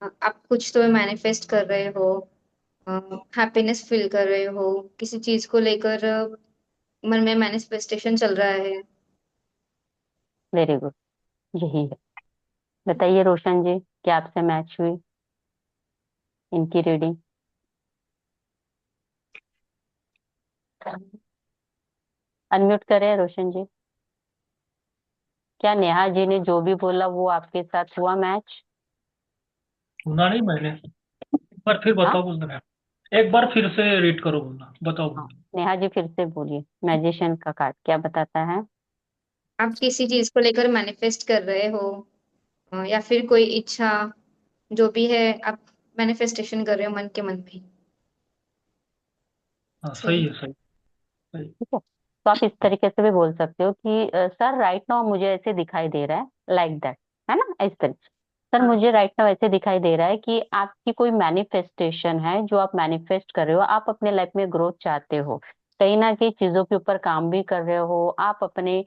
आप कुछ तो मैनिफेस्ट कर रहे हो, हैप्पीनेस फील कर रहे हो, किसी चीज को लेकर मन में मैनिफेस्टेशन चल रहा है। वेरी गुड, यही है। बताइए रोशन जी, क्या आपसे मैच हुई इनकी रीडिंग? अनम्यूट करें रोशन जी। क्या नेहा जी ने जो भी बोला वो आपके साथ हुआ मैच? सुना नहीं मैंने, एक बार फिर हाँ बताओ बोल रहे हैं। एक बार फिर से रीड करो, बोलना बताओ हाँ, बोलना। नेहा जी फिर से बोलिए, मैजिशियन का कार्ड क्या बताता है? आप किसी चीज को लेकर मैनिफेस्ट कर रहे हो, या फिर कोई इच्छा जो भी है, आप मैनिफेस्टेशन कर रहे हो मन के मन में। हाँ सही सही है। है, सही सही। ठीक है, तो आप इस तरीके से भी बोल सकते हो कि सर राइट नाउ मुझे ऐसे दिखाई दे रहा है, लाइक दैट, है ना, इस तरीके। सर हाँ। मुझे राइट नाउ ऐसे दिखाई दे रहा है कि आपकी कोई मैनिफेस्टेशन है जो आप मैनिफेस्ट कर रहे हो, आप अपने लाइफ में ग्रोथ चाहते हो, कहीं ना कहीं चीजों के ऊपर काम भी कर रहे हो आप अपने।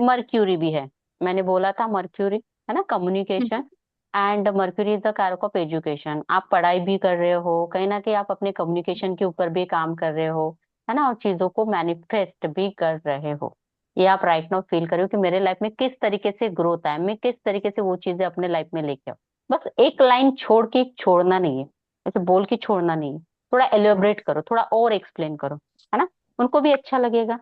मर्क्यूरी भी है, मैंने बोला था मर्क्यूरी, है ना, communication. And mercury is the कारक ऑफ एजुकेशन, आप पढ़ाई भी कर रहे हो, कहीं ना कहीं आप अपने कम्युनिकेशन के ऊपर भी काम कर रहे हो, है ना, और चीजों को मैनिफेस्ट भी कर रहे हो। ये आप राइट नाउ फील करो कि मेरे लाइफ में किस तरीके से ग्रोथ आए, मैं किस तरीके से वो चीजें अपने लाइफ में लेके आऊं। बस एक लाइन छोड़ के छोड़ना नहीं है, ऐसे बोल के छोड़ना नहीं है, थोड़ा एलिब्रेट करो, थोड़ा और एक्सप्लेन करो, है ना, उनको भी अच्छा लगेगा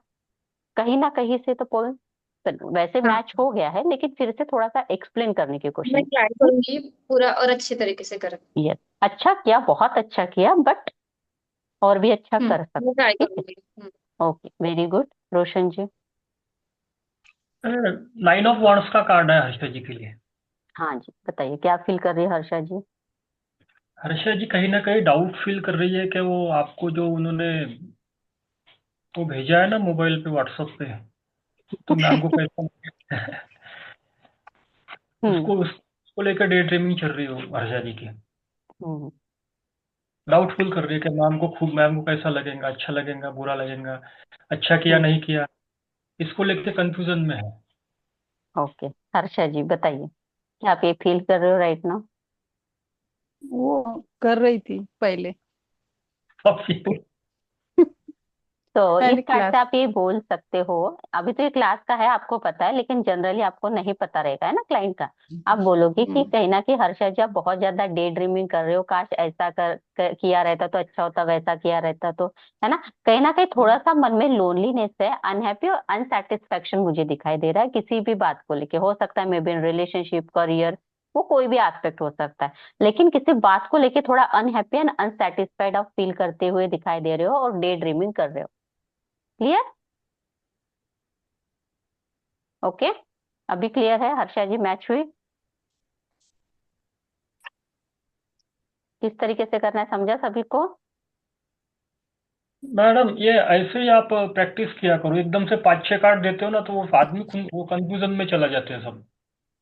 कहीं ना कहीं से। तो वैसे हाँ, मैच हो गया है, लेकिन फिर से थोड़ा सा एक्सप्लेन करने की मैं कोशिश। ट्राई करूंगी पूरा और अच्छे तरीके से कर। यस, अच्छा किया, बहुत अच्छा किया, बट और भी अच्छा कर मैं ट्राई सकते। ठीक है, करूंगी। Okay, very good. Roshan ji. Nine of wands का कार्ड है हर्षा जी के लिए। हाँ जी, बताइए क्या फील कर रही है हर्षा जी? हर्षा जी कहीं ना कहीं डाउट फील कर रही है कि वो आपको जो उन्होंने वो भेजा है ना मोबाइल पे, व्हाट्सएप पे, तो मैम को कैसा लगे। हम्म उसको लेकर डे ड्रीमिंग चल रही हो हर्षा जी की। हम्म डाउटफुल कर रही है कि मैम को कैसा लगेगा, अच्छा लगेगा, बुरा लगेगा, अच्छा किया हम्म नहीं किया, इसको लेके कंफ्यूजन में है। ओके, हर्षा जी बताइए, क्या आप ये फील कर रहे हो राइट नाउ? वो कर रही थी पहले। अब ये- तो इस पहले कार्ड से क्लास। आप ये बोल सकते हो, अभी तो ये क्लास का है आपको पता है, लेकिन जनरली आपको नहीं पता रहेगा, है ना, क्लाइंट का। आप बोलोगे कि हम्म कहीं ना कहीं हर्षा जी आप बहुत ज्यादा डे ड्रीमिंग कर रहे हो, काश ऐसा किया रहता तो अच्छा होता, वैसा किया रहता तो, है ना कहीं थोड़ा सा मन में लोनलीनेस है, अनहैप्पी और अनसेटिस्फेक्शन मुझे दिखाई दे रहा है किसी भी बात को लेके, हो सकता है may be in relationship, career, वो कोई भी एस्पेक्ट हो सकता है, लेकिन किसी बात को लेके थोड़ा अनहैप्पी एंड अनसेटिस्फाइड आप फील करते हुए दिखाई दे रहे हो और डे ड्रीमिंग कर रहे हो। क्लियर? ओके, अभी क्लियर है हर्षा जी, मैच हुई? किस तरीके से करना है समझा सभी को? मैडम ये ऐसे ही आप प्रैक्टिस किया करो, एकदम से 5-6 कार्ड देते हो ना तो वो आदमी वो कंफ्यूजन में चला जाते हैं सब।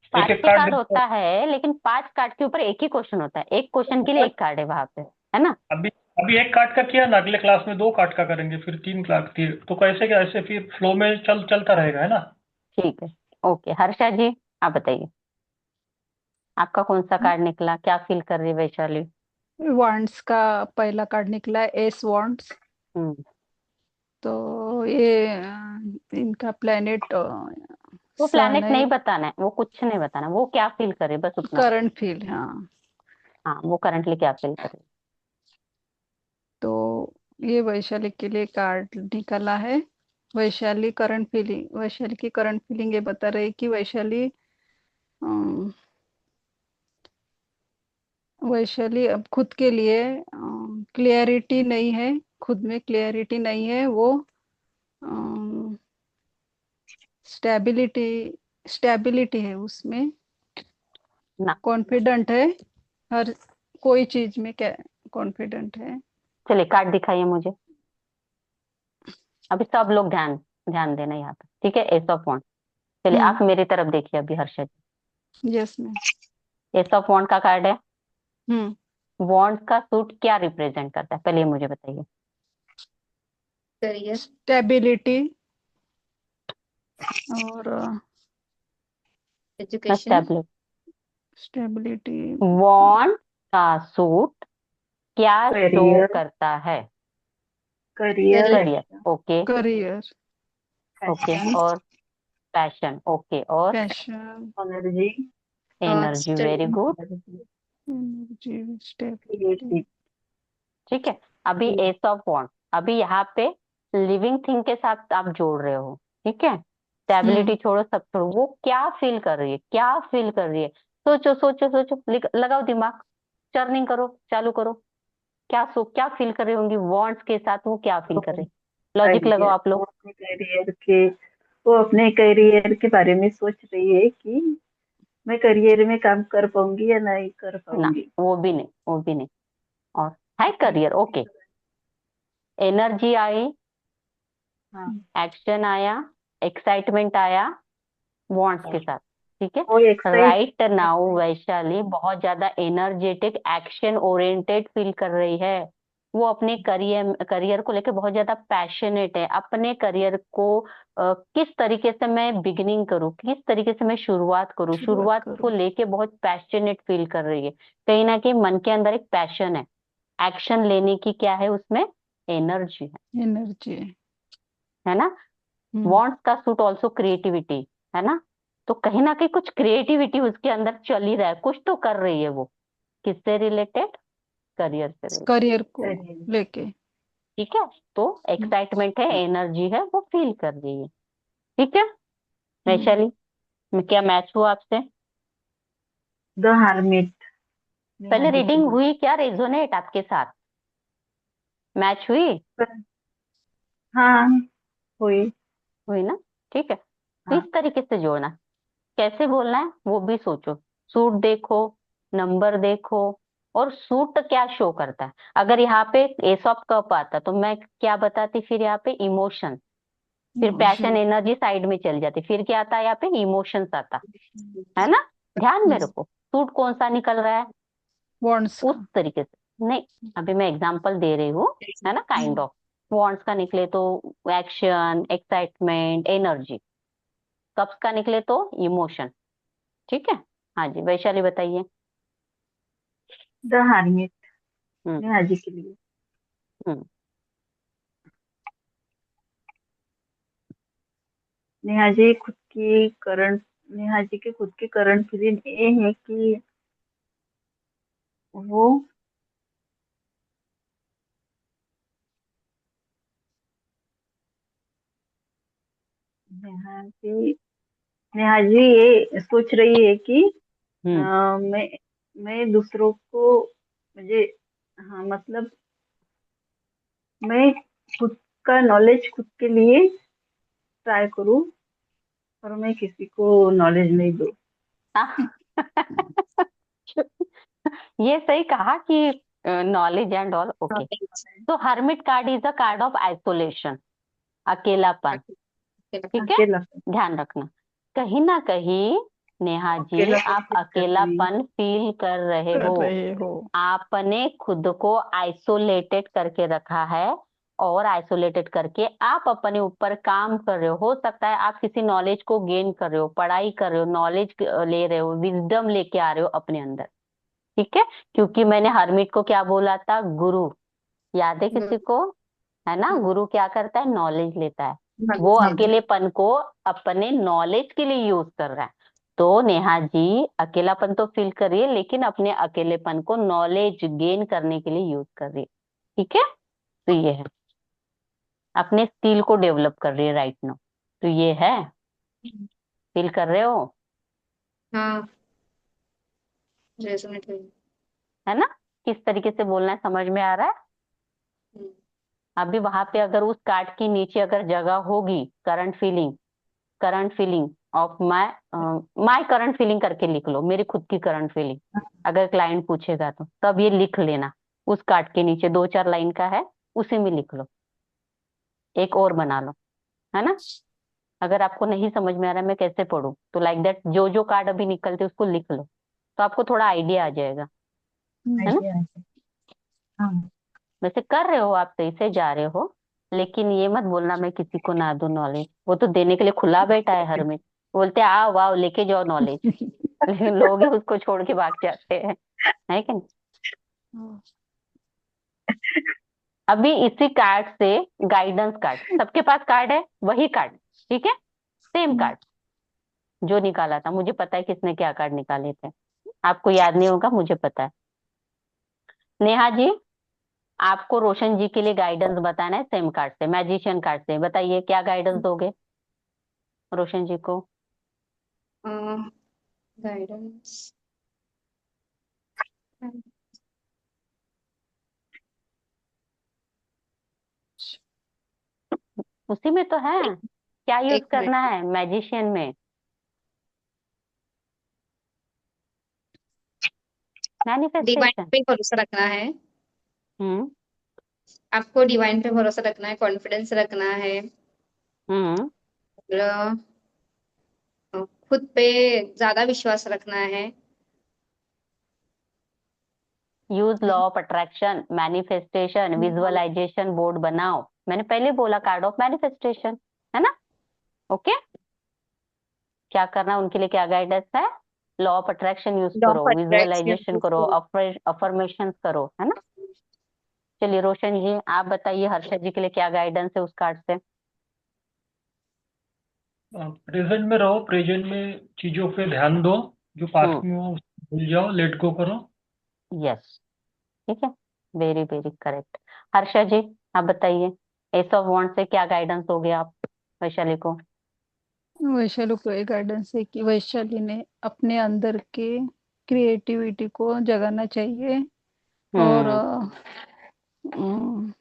एक पांच एक छह कार्ड कार्ड देते हो। होता है, लेकिन 5 कार्ड के ऊपर एक ही क्वेश्चन होता है, एक क्वेश्चन के लिए एक कार्ड है वहां पे, है ना। अभी अभी एक कार्ड का किया ना, अगले क्लास में 2 कार्ड का करेंगे, फिर 3 कार्ड, तो कैसे क्या ऐसे फिर फ्लो में चलता रहेगा, है ना। ठीक है, ओके हर्षा जी, आप बताइए आपका कौन सा कार्ड निकला, क्या फील कर रही है वैशाली? वॉन्ड्स का पहला कार्ड निकला है, एस वॉन्ड्स। हम्म तो ये इनका प्लेनेट वो सन प्लैनेट है। नहीं बताना है, वो कुछ नहीं बताना, वो क्या फील करे बस उतना बताना। करंट फील्ड, हाँ। हाँ, वो करंटली क्या फील कर रही तो ये वैशाली के लिए कार्ड निकला है। वैशाली की करंट फीलिंग ये बता रही है कि वैशाली अब खुद के लिए क्लियरिटी नहीं है, खुद में क्लियरिटी नहीं है। वो स्टेबिलिटी स्टेबिलिटी है उसमें, है ना। कॉन्फिडेंट है हर कोई चीज में, क्या कॉन्फिडेंट है। चलिए कार्ड दिखाइए मुझे, अभी सब लोग ध्यान ध्यान देना यहाँ पे, ठीक है, एस ऑफ वॉन्ड। चलिए हम्म। आप मेरी तरफ देखिए अभी हर्षा यस मैम। जी, एस ऑफ वॉन्ड का कार्ड है। हम्म। वॉन्ड का सूट क्या रिप्रेजेंट करता है, पहले ये मुझे बताइए। करियर। स्टेबिलिटी। और एजुकेशन, स्टेबिलिटी, वांट का सूट क्या शो करियर, करता है? Career, career, career, okay. Career, okay, fashion, और पैशन, ओके, और passion, energy, energy, very study, good. Energy, stability. Creative, ठीक है। अभी एस ऑफ वॉन्ट, अभी यहाँ पे लिविंग थिंग के साथ आप जोड़ रहे हो, ठीक है। स्टेबिलिटी छोड़ो, सब छोड़ो, वो क्या फील कर रही है, क्या फील कर रही है? सोचो सोचो सोचो, लगाओ दिमाग, टर्निंग करो, चालू करो। क्या फील कर रही होंगी वांट्स के साथ, वो क्या फील कर रही? लॉजिक लगाओ करियर, आप लोग। वो अपने करियर के बारे में सोच रही है कि मैं करियर में काम कर पाऊंगी या नहीं कर ना, पाऊंगी। वो भी नहीं, वो भी नहीं। और है करियर, ओके। एनर्जी आई, हाँ, एक्शन आया, एक्साइटमेंट आया, वांट्स के साथ, ठीक है। वो एक्साइट राइट नाउ वैशाली बहुत ज्यादा एनर्जेटिक, एक्शन ओरिएंटेड फील कर रही है। वो अपने करियर करियर को लेकर बहुत ज्यादा पैशनेट है। अपने करियर को किस तरीके से मैं बिगिनिंग करूँ, किस तरीके से मैं शुरुआत करूँ, शुरुआत शुरुआत को करूँ। लेके बहुत पैशनेट फील कर रही है। कहीं ना कहीं मन के अंदर एक पैशन है, एक्शन लेने की क्या है उसमें, एनर्जी एनर्जी। है ना। हम्म। वांट्स का सूट ऑल्सो क्रिएटिविटी, है ना। तो कहीं ना कहीं कुछ क्रिएटिविटी उसके अंदर चल ही रहा है, कुछ तो कर रही है वो। किससे रिलेटेड? करियर से रिलेटेड, करियर को करियर। लेके। ठीक है। तो हम्म। एक्साइटमेंट है, एनर्जी है, वो फील कर रही है, ठीक है। हम्म। वैशाली, मैं क्या मैच हुआ आपसे? द हार्मिट, नेहा पहले जी के रीडिंग लिए। हुई क्या, रेजोनेट आपके साथ मैच हुई? हाँ, हुई। हुई ना, ठीक है। तो हाँ, इस तरीके से जोड़ना, कैसे बोलना है वो भी सोचो। सूट देखो, नंबर देखो, और सूट क्या शो करता है। अगर यहाँ पे एस ऑफ कप आता तो मैं क्या बताती, फिर यहाँ पे इमोशन, फिर पैशन इमोशन। एनर्जी साइड में चल जाती, फिर क्या आता है यहाँ पे, इमोशंस आता है ना। ध्यान में रखो, सूट कौन सा निकल रहा है, वांट्स उस का। तरीके से नहीं। अभी मैं एग्जांपल दे रही हूँ, है ना, काइंड ऑफ। वांट्स का निकले तो एक्शन, एक्साइटमेंट, एनर्जी। कप्स का निकले तो इमोशन, ठीक है। हाँ जी, वैशाली बताइए। द हार्मिट, हम्म। नेहा जी के लिए। हम्म। नेहा जी खुद की करंट नेहा जी के खुद की करंट फीलिंग ये है कि वो नेहा जी नेहा जी ये सोच रही है कि हम्म। मैं दूसरों को मुझे हाँ मतलब मैं खुद का नॉलेज खुद के लिए ट्राई करूँ और मैं किसी को नॉलेज नहीं दूँ। हाँ। ये सही कहा कि नॉलेज एंड ऑल, ओके। तो hermit card is a card of isolation, अकेलापन, ठीक है। अकेला ध्यान रखना, कहीं ना कहीं नेहा जी अकेला आप फील कर रही हूँ। अकेलापन फील कर रहे कर हो। रहे हो। आपने खुद को आइसोलेटेड करके रखा है, और आइसोलेटेड करके आप अपने ऊपर काम कर रहे हो सकता है आप किसी नॉलेज को गेन कर रहे हो, पढ़ाई कर रहे हो, नॉलेज ले रहे हो, विजडम लेके आ रहे हो अपने अंदर, ठीक है। क्योंकि मैंने हर्मिट को क्या बोला था, गुरु, याद है किसी को? है ना, गुरु क्या करता है, नॉलेज लेता है। वो अकेलेपन को अपने नॉलेज के लिए यूज कर रहा है। तो नेहा जी अकेलापन तो फील कर रही है, लेकिन अपने अकेलेपन को नॉलेज गेन करने के लिए यूज कर रही है, ठीक है। तो ये है, अपने स्किल को डेवलप कर रही है राइट नाउ। तो ये है, फील कर रहे हो, हाँ, रेजोनेट हुई। है ना। किस तरीके से बोलना है, समझ में आ रहा है? हम्म, अभी वहां पे अगर उस कार्ड की नीचे अगर जगह होगी, current feeling of my current feeling करके लिख लो, मेरी खुद की करंट फीलिंग। अगर क्लाइंट पूछेगा तो तब ये लिख लेना, उस कार्ड के नीचे 2-4 लाइन का है, उसी में लिख लो, एक और बना लो, है ना। अगर आपको नहीं समझ में आ रहा है मैं कैसे पढूं, तो लाइक दैट जो जो कार्ड अभी निकलते उसको लिख लो, तो आपको थोड़ा आइडिया आ जाएगा, है ना। आइडिया हाँ। वैसे कर रहे हो आप, सही से जा रहे हो, लेकिन ये मत बोलना मैं किसी को ना दूं नॉलेज, वो तो देने के लिए खुला बैठा है हर में। बोलते हैं, आओ वाओ लेके जाओ नॉलेज, लेकिन लोग ही उसको छोड़ के भाग जाते हैं, है कि नहीं? हाँ, अभी इसी कार्ड से गाइडेंस कार्ड, सबके पास कार्ड है वही कार्ड, ठीक है, सेम कार्ड जो निकाला था, मुझे पता है किसने क्या कार्ड निकाले थे, आपको याद नहीं होगा, मुझे पता है। नेहा जी, आपको रोशन जी के लिए गाइडेंस बताना है सेम कार्ड से, मैजिशियन कार्ड से, बताइए क्या गाइडेंस दोगे रोशन जी को? गाइडेंस। उसी में तो है, क्या यूज एक करना मिनट। है मैजिशियन में? Divine manifestation. पे भरोसा रखना है। हम्म। आपको डिवाइन पे भरोसा रखना है, कॉन्फिडेंस रखना है, हम्म। और खुद पे ज्यादा विश्वास रखना है। Use law of attraction, manifestation, visualisation board बनाओ, मैंने पहले बोला कार्ड ऑफ मैनिफेस्टेशन, है ना? ओके, क्या करना है उनके लिए, क्या गाइडेंस है? Law of attraction use law करो, ऑफ विजुअलाइजेशन करो, अट्रैक्शन। अफर्मेशन करो, है ना? चलिए रोशन जी आप बताइए हर्षद जी के लिए क्या गाइडेंस है उस कार्ड से? प्रेजेंट में रहो, प्रेजेंट में चीजों पे ध्यान दो, जो पास्ट हम्म। में हो उसको भूल जाओ, लेट गो करो। यस, ठीक है, वेरी वेरी करेक्ट। हर्षा जी आप बताइए, एस ऑफ वॉन्ड से क्या गाइडेंस दोगे आप वैशाली को? वैशाली को एक गाइडेंस है कि वैशाली ने अपने अंदर के क्रिएटिविटी को जगाना चाहिए, और हम्म।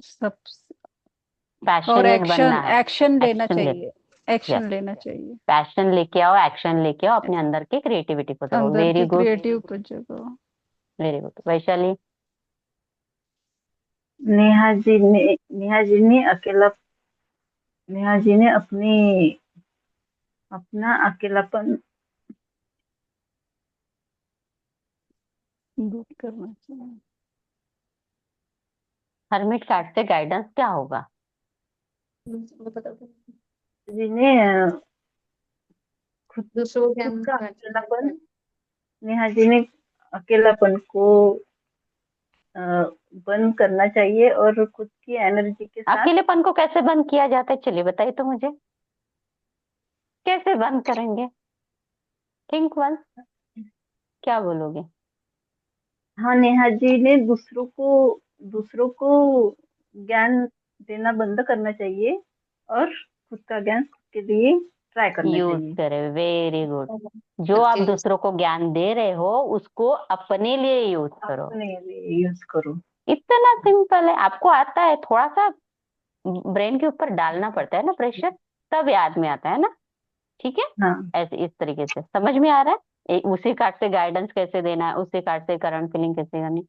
सब, और पैशनेट बनना एक्शन है, एक्शन लेना एक्शन ले, चाहिए, यस, एक्शन लेना चाहिए। पैशन लेके आओ, एक्शन लेके आओ, अपने अंदर की क्रिएटिविटी को जगाओ, अंदर वेरी के गुड, क्रिएटिव को जगह। Very good. वैशाली? नेहा जी ने अकेला नेहा जी ने अपना अकेलापन दूर करना चाहिए। हर्मिट कार्ड से गाइडेंस क्या होगा? वो पता था। जी ने खुद दूसरों को खुद ज्ञान का बांटना अकेलापन है। नेहा जी ने अकेलापन को अ, बंद करना चाहिए और खुद की एनर्जी के साथ अकेलेपन को कैसे बंद किया जाता है, चलिए बताइए तो मुझे, कैसे बंद करेंगे? थिंक वन, क्या बोलोगे? हाँ, नेहा जी ने दूसरों को ज्ञान देना बंद करना चाहिए और खुद का ज्ञान खुद के लिए ट्राई करना यूज चाहिए। करे, वेरी गुड। जो खुद आप के लिए। दूसरों को ज्ञान दे रहे हो उसको अपने लिए यूज करो, अपने लिए यूज करो। इतना सिंपल है। आपको आता है, थोड़ा सा ब्रेन के ऊपर डालना पड़ता है ना प्रेशर, तब याद में आता है ना, ठीक है? हाँ, ऐसे इस तरीके से समझ में आ रहा है, उसी कार्ड से गाइडेंस कैसे देना है, उसी कार्ड से करंट फीलिंग कैसे करनी,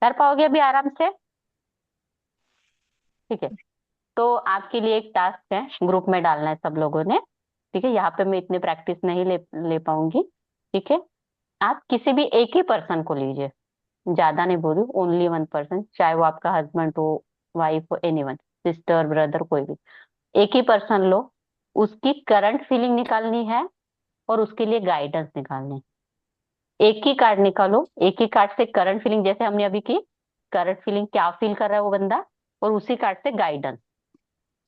कर पाओगे अभी आराम से? ठीक है, तो आपके लिए एक टास्क है, ग्रुप में डालना है सब लोगों ने, ठीक है? यहाँ पे मैं इतने प्रैक्टिस नहीं ले पाऊंगी, ठीक है? आप किसी भी एक ही पर्सन को लीजिए, ज्यादा नहीं बोल रही, ओनली वन पर्सन, चाहे वो आपका हस्बैंड हो, वाइफ हो, एनीवन, सिस्टर ब्रदर, कोई भी एक ही पर्सन लो, उसकी करंट फीलिंग निकालनी है और उसके लिए गाइडेंस निकालनी है। एक ही कार्ड निकालो, एक ही कार्ड से करंट फीलिंग, जैसे हमने अभी की, करंट फीलिंग क्या फील कर रहा है वो बंदा, और उसी कार्ड से गाइडेंस,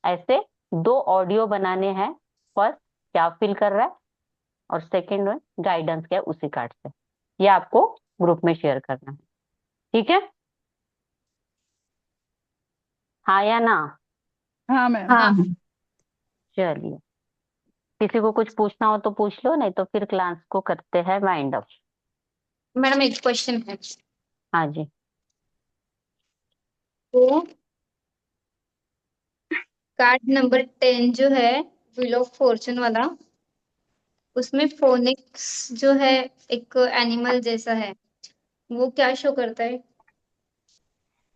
ऐसे दो ऑडियो बनाने हैं। फर्स्ट क्या फील कर रहा है, और सेकंड वन गाइडेंस क्या है उसी कार्ड से, ये आपको ग्रुप में शेयर करना है, ठीक है? हाँ या ना? हाँ मैम। हाँ, हाँ हाँ। चलिए, किसी को कुछ पूछना हो तो पूछ लो, नहीं तो फिर क्लास को करते हैं वाइंड अप। मैडम, एक क्वेश्चन है। हाँ जी। तो कार्ड नंबर 10 जो है, व्हील ऑफ फॉर्चून वाला, उसमें फोनिक्स जो है, एक एनिमल जैसा है, वो क्या शो करता है?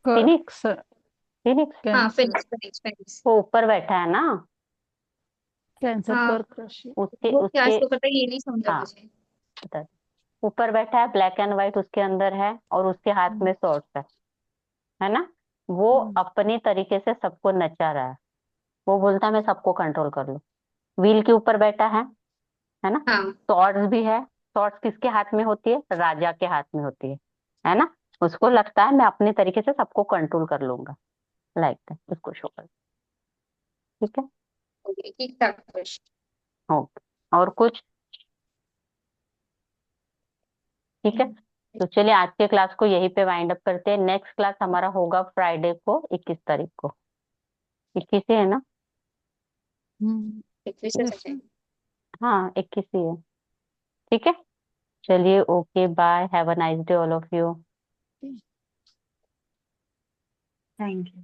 फिनिक्स, सर, फिनिक्स, हाँ, कैंसर, फिनिक्स फिनिक्स फिनिक्स। वो ऊपर बैठा है ना, कैंसर हाँ, कर्क राशि। उसके वो क्या उसके शो करता है ये नहीं समझा हाँ, मुझे। बता दो। ऊपर बैठा है, ब्लैक एंड व्हाइट उसके अंदर है, और उसके हाथ में सॉर्ड्स है ना? वो अपने तरीके से सबको नचा रहा है। वो बोलता है मैं सबको कंट्रोल कर लूं। व्हील के ऊपर बैठा है ना। हाँ सॉर्ड्स भी है। सॉर्ड्स किसके हाथ में होती है? राजा के हाथ में होती है ना। उसको लगता है मैं अपने तरीके से सबको कंट्रोल कर लूंगा। लाइक दैट, उसको शो कर। ठीक है। ओके, ठीक था क्वेश्चन। ओके, और कुछ? ठीक है। तो चलिए आज के क्लास को यहीं पे वाइंड अप करते हैं। नेक्स्ट क्लास हमारा होगा फ्राइडे को, 21 तारीख को। 21 ही है ना? फिर से यस सही। हाँ, 21 ही है। ठीक है। चलिए, okay, bye, have a nice day all of you. Thank you.